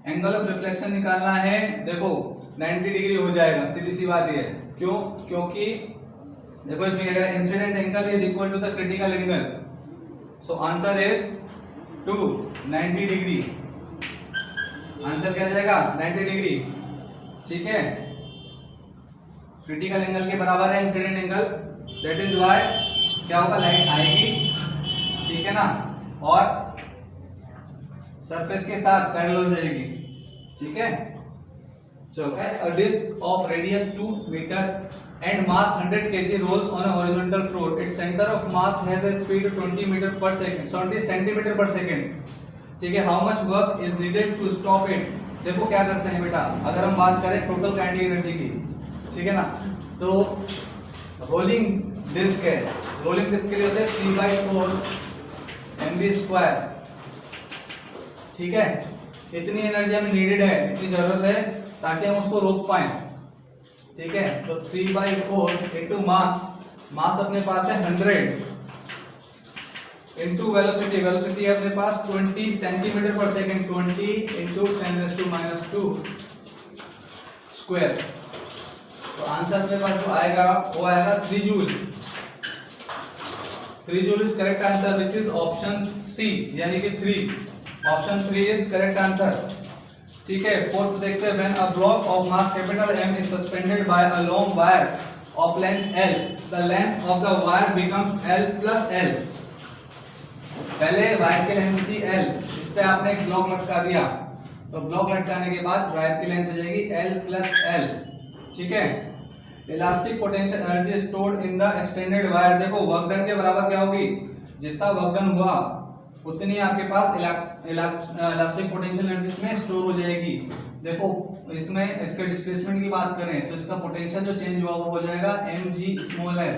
Angle of reflection निकालना है, देखो 90 डिग्री हो जाएगा, सीधी सी बात है, क्यों, क्योंकि देखो इसमें क्या कह रहा है, incident angle is equal to the critical angle, so answer is 90 degree, answer क्या जाएगा 90 डिग्री, ठीक है, क्रिटिकल एंगल के बराबर है incident angle, that is why क्या होगा, लाइट आएगी, ठीक है ना, और सरफेस के साथ पैरेलल हो जाएगी, ठीक है। चलो, a disc of radius 2 meter and mass 100 kg rolls on a horizontal floor. Its center of mass has a speed of 20 meter per second, 70 centimeter per second. ठीक है, how much work is needed to stop it? देखो क्या करते हैं बेटा, अगर हम बात करें टोटल काइनेटिक एनर्जी की, ठीक है ना, तो रोलिंग डिस्क है, रोलिंग डिस्क के लिए होता है C/4 mv², ठीक है, इतनी एनर्जी हमें नीडेड है, इतनी जरूरत है ताकि हम उसको रोक पाए, ठीक है। तो 3/4 इंटू मास, मास अपने पास है 100 इंटू वेलोसिटी, वेलोसिटी है अपने पास 20 सेंटीमीटर पर सेकेंड, 20 इंटू 10⁻²² तो आंसर अपने पास जो आएगा वो आएगा 3 joule. 3 joule is correct answer, which is option C यानी कि 3, ऑप्शन 3 इज करेक्ट आंसर, ठीक है। फोर्थ देखते हैं, when a block of mass capital M is suspended bye a long wire of length L, the length of the wire becomes L + L। पहले वायर की लेंथ थी L, इस पे आपने एक ब्लॉक लटका दिया, तो ब्लॉक लटकाने के बाद वायर की लेंथ हो जाएगी L प्लस L, ठीक है। Elastic potential energy stored in the extended wire, देखो वर्क डन के बराबर क्या होगी, जितना वर्क डन हुआ उतनी आपके पास इलास्टिक पोटेंशियल एनर्जी इसमें स्टोर हो जाएगी। देखो इसमें इसके डिस्प्लेसमेंट की बात करें तो इसका पोटेंशियल जो चेंज हुआ वो हो जाएगा mg स्मॉल l,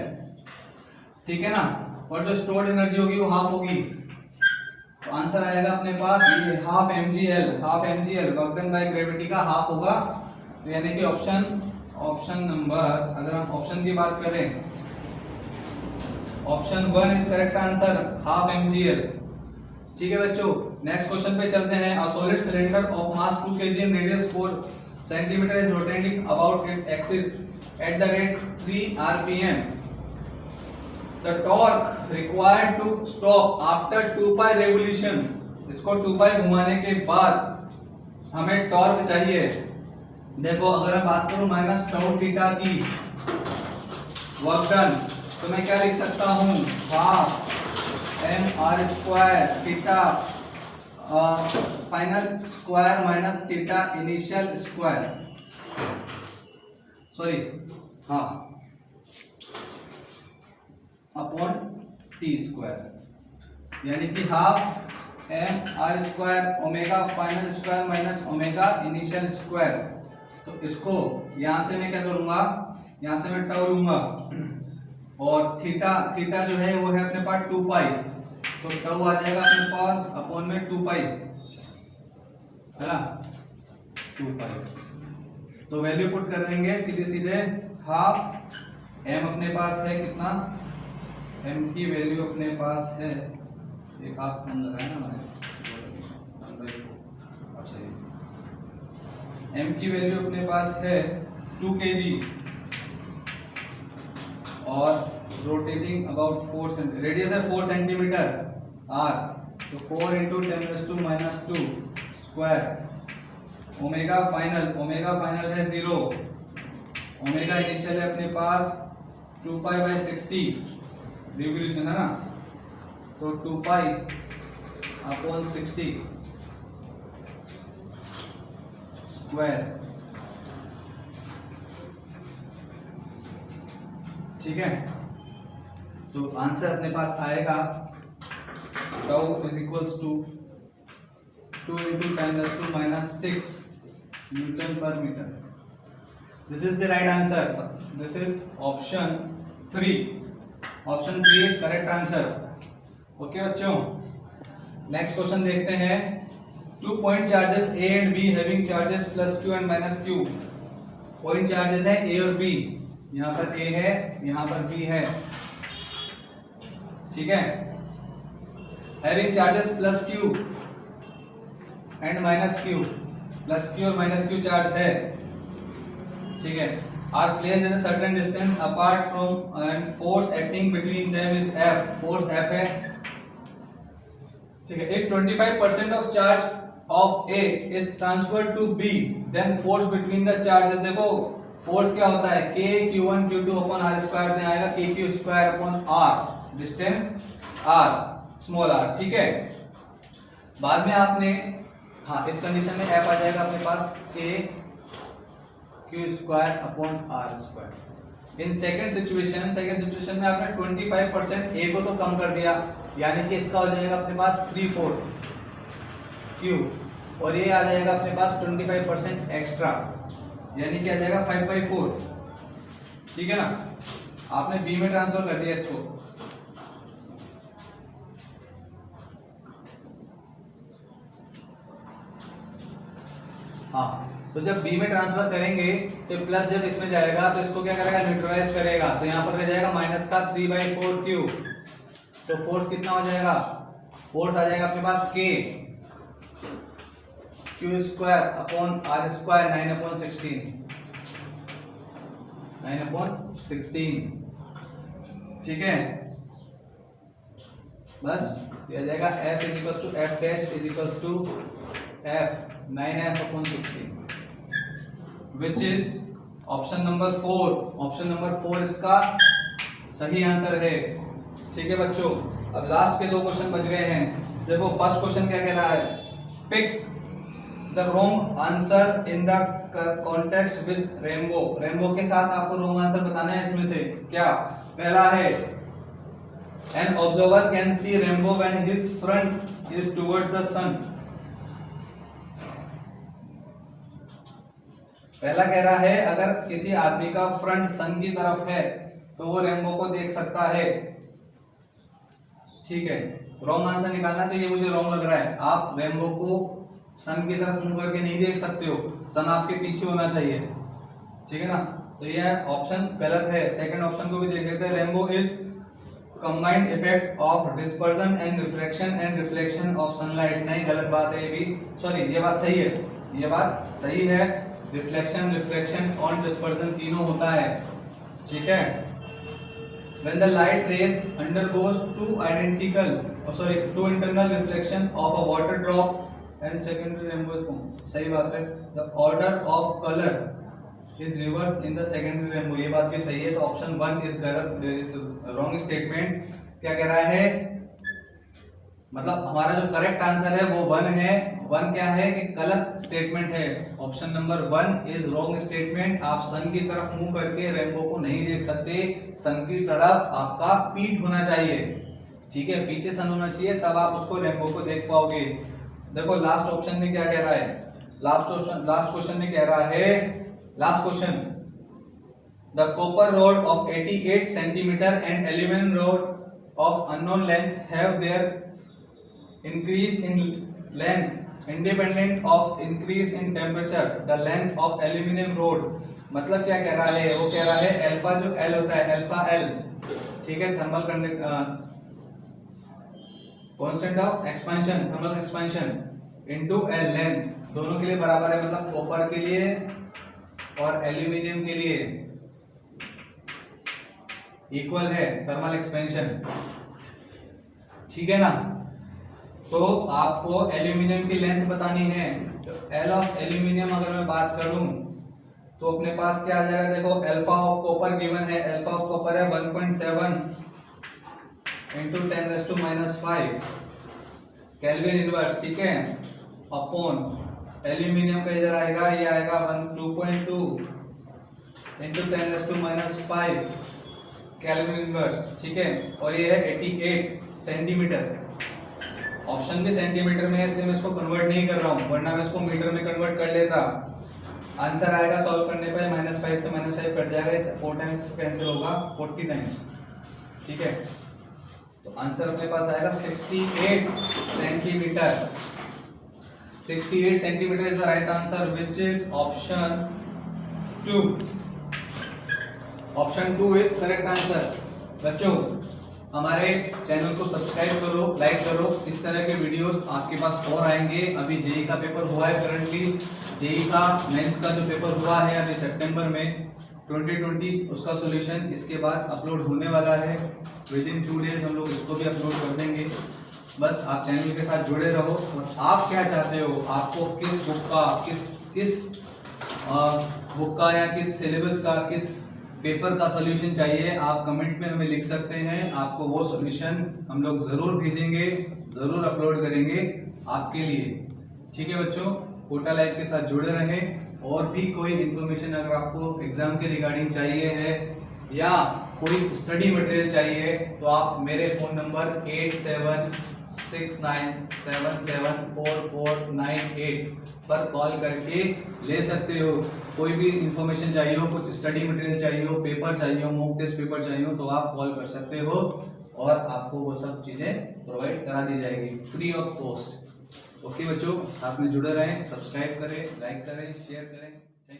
ठीक है ना, और जो स्टोर्ड एनर्जी होगी वो हाफ होगी। तो आंसर आएगा अपने पास ये half mgl work done by gravity का हाफ होगा। तो यानी कि ऑप्शन नंबर, अगर हम ऑप्शन की बात करें, option 1 is correct answer, half mgl, ठीक है बच्चों। नेक्स्ट क्वेश्चन पे चलते हैं। A solid cylinder of mass 2 kg in radius 4 cm is rotating about its axis at the rate 3 rpm. The torque required to stop after 2 pi revolution, इसको 2 pi घुमाने के बाद हमें टॉर्क चाहिए। देखो अगर मैं बात करूं माइनस टाउ थीटा की वर्क डन, तो मैं क्या लिख सकता हूं, half mr square theta final square minus theta initial square, sorry हाँ, अपॉन टी स्क्वायर, यानी कि half mr square omega final square minus omega initial square. तो इसको यहां से मैं क्या करूंगा, यहां से मैं टाउ लूंगा और थीटा जो है वो है अपने पास 2 पाई, तो टाउ आ जाएगा अपने पास अपॉन में 2 पाई, है ना, 2 पाई। तो वैल्यू पुट कर देंगे सीधे हाफ m अपने पास है कितना, m की वैल्यू अपने पास है, एक हाफ कम लगा है ना हमारे, अच्छा m की वैल्यू अपने पास है 2 kg और रोटेटिंग अबाउट 4 सेंटीमीटर, रेडियस है 4 सेंटीमीटर r, तो 4 इंटू 10⁻² स्क्वायर, ओमेगा फाइनल है 0, ओमेगा इनिशियल है अपने पास 2 पाई बाई 60 रिवोल्यूशन, है ना, तो 2 पाई अपॉन 60 स्क्वायर, ठीक है। तो आंसर अपने पास आएगा tau is equals to 2 into 10⁻⁻6 newton per metre. This is the right answer, this is option 3, option 3 is correct answer. Okay बच्चों, नेक्स्ट क्वेश्चन देखते हैं। 2 point charges A and B having charges plus Q and minus Q, point charges है A और B, यहाँ पर A है यहाँ पर B है, ठीक है। Having charges plus Q and minus Q, plus Q और माइनस Q चार्ज है, ठीक है। Are placed in a certain distance apart from and force acting between them is F, force F है, ठीक है। If 25% of charge of A is transferred to B, then force between the charges, देखो फोर्स क्या होता है, K Q1 Q2 upon R square में आएगा KQ square upon R, distance R small r, ठीक है। बाद में आपने हाँ इस कंडीशन में F आ जाएगा अपने पास K Q square upon R square. In second situation में आपने 25% A को तो कम कर दिया, यानी कि इसका हो जाएगा अपने पास 3/4 Q, और ये आ जाएगा अपने पास 25% एक्स्ट्रा, यानी कि आ जाएगा 5/4, ठीक है ना। आपने B में ट्रांसफर कर दिया इसको, हाँ। तो जब B में ट्रांसफर करेंगे तो प्लस जब इसमें जाएगा तो इसको क्या करेगा, न्यूट्रलाइज करेगा, तो यहाँ पर रह जाएगा माइनस का 3/4 Q, तो फोर्स कितना हो जाएगा, फोर्स आ जाएगा अपने पास K Q square upon R square 9/16, ठीक है। बस ये आ जाएगा F इज equals to F dash is equals to F 9F/16, which is option number 4, option number 4 इसका सही आंसर है, ठीक है बच्चों। अब लास्ट के 2 क्वेश्चन बच गए हैं। देखो फर्स्ट क्वेश्चन क्या कह रहा है, pick the wrong answer in the context with rainbow. Rainbow के साथ आपको रॉन्ग आंसर बताना है इसमें से। क्या? पहला है an observer can see rainbow when his front is towards the sun. पहला कह रहा है अगर किसी आदमी का फ्रंट सन की तरफ है तो वो रेनबो को देख सकता है। ठीक है, रॉन्ग आंसर निकालना। तो ये मुझे रॉन्ग लग रहा है। आप रेनबो को सन की तरफ मुंह करके नहीं देख सकते हो, सन आपके पीछे होना चाहिए। ठीक है ना? तो ये ऑप्शन गलत है। सेकंड ऑप्शन को भी देख लेते हैं। Rainbow is combined effect of dispersion and refraction and reflection of sunlight. नहीं, गलत बात है ये भी। सॉरी, ये बात सही है, ये बात सही है। रिफ्लेक्शन, रिफ्रैक्शन और डिस्पर्जन तीनों होता है। ठीक है। When the light rays undergoes two internal reflection of a water drop and secondary rainbow is formed. सही बात है। The order of color is reversed in the secondary rainbow. ये बात भी सही है। तो ऑप्शन 1 इज गलत, इज रॉन्ग स्टेटमेंट। क्या कह रहा है? मतलब हमारा जो करेक्ट आंसर है वो 1 है। 1 क्या है कि गलत स्टेटमेंट है। Option number 1 is wrong statement. आप सन की तरफ मुंह करके रेनबो को नहीं देख सकते। सन की तरफ आपका पीठ होना चाहिए। ठीक है, पीछे सन होना चाहिए, तब आप उसको रेनबो को देख पाओगे। देखो लास्ट ऑप्शन में क्या कह रहा है। लास्ट क्वेश्चन में कह रहा है, last question, the copper rod of 88 centimetre and aluminium rod of unknown length have their increase in length independent of increase in temperature. The length of aluminum rod, मतलब क्या कह रहा है? वो कह रहा है अल्फा जो L होता है, अल्फा L, ठीक है, thermal constant of expansion, thermal expansion into L length, दोनों के लिए बराबर है। मतलब कॉपर के लिए और एल्यूमिनियम के लिए इक्वल है थर्मल एक्सपेंशन। ठीक है ना? तो आपको एल्यूमिनियम की लेंथ बतानी है। तो एल ऑफ एल्यूमिनियम अगर मैं बात करूं तो अपने पास क्या आ जाएगा? देखो अल्फा ऑफ कॉपर गिवन है। अल्फा ऑफ कॉपर है 1.7 इंटू 10⁻⁻5 केल्विन इनवर्स। ठीक है, अपॉन एल्यूमिनियम का इधर आएगा, ये आएगा 2.2 इंटू 10⁻5 केल्विन इनवर्स। ठीक है, और ये है 88 सेंटीमीटर। ऑप्शन भी सेंटीमीटर में है, इसलिए मैं इसको कन्वर्ट नहीं कर रहा हूं, वरना मैं इसको मीटर में कन्वर्ट कर लेता। आंसर आएगा सॉल्व करने पर -5 से -5 कट जाएगा, 4 टाइम्स कैंसिल होगा, 40 टाइम्स। ठीक है, तो आंसर अपने पास आएगा 68 centimetre. 68 centimetre is the right answer, which is option 2। Option 2 is correct answer. बच्चों, हमारे चैनल को सब्सक्राइब करो, लाइक करो। इस तरह के वीडियोस आपके पास और आएंगे। अभी जेई का पेपर हुआ है, करंटली जेई का मेंस का जो पेपर हुआ है अभी सितंबर में 2020, उसका सॉल्यूशन इसके बाद अपलोड होने वाला है। विद इन 2 डेज हम लोग इसको भी अपलोड कर देंगे। बस आप चैनल के साथ जुड़े रहो। और आप क्या चाहते हो, आपको किस बुक का, किस बुक का या किस सिलेबस का, किस पेपर का सॉल्यूशन चाहिए, आप कमेंट में हमें लिख सकते हैं। आपको वो सॉल्यूशन हम लोग ज़रूर भेजेंगे, ज़रूर अपलोड करेंगे आपके लिए। ठीक है बच्चों, कोटा लाइव के साथ जुड़े रहें। और भी कोई इन्फॉर्मेशन अगर आपको एग्जाम के रिगार्डिंग चाहिए है या कोई स्टडी मटेरियल चाहिए तो आप मेरे फ़ोन नंबर 8769774498 पर कॉल करके ले सकते हो। कोई भी इंफॉर्मेशन चाहिए हो, कुछ स्टडी मटेरियल चाहिए हो, पेपर चाहिए हो, मॉक टेस्ट पेपर चाहिए हो, तो आप कॉल कर सकते हो और आपको वो सब चीज़ें प्रोवाइड करा दी जाएगी फ्री ऑफ कॉस्ट। ओके बच्चों, साथ में जुड़े रहें, सब्सक्राइब करें, लाइक करें, शेयर करें। Thank you.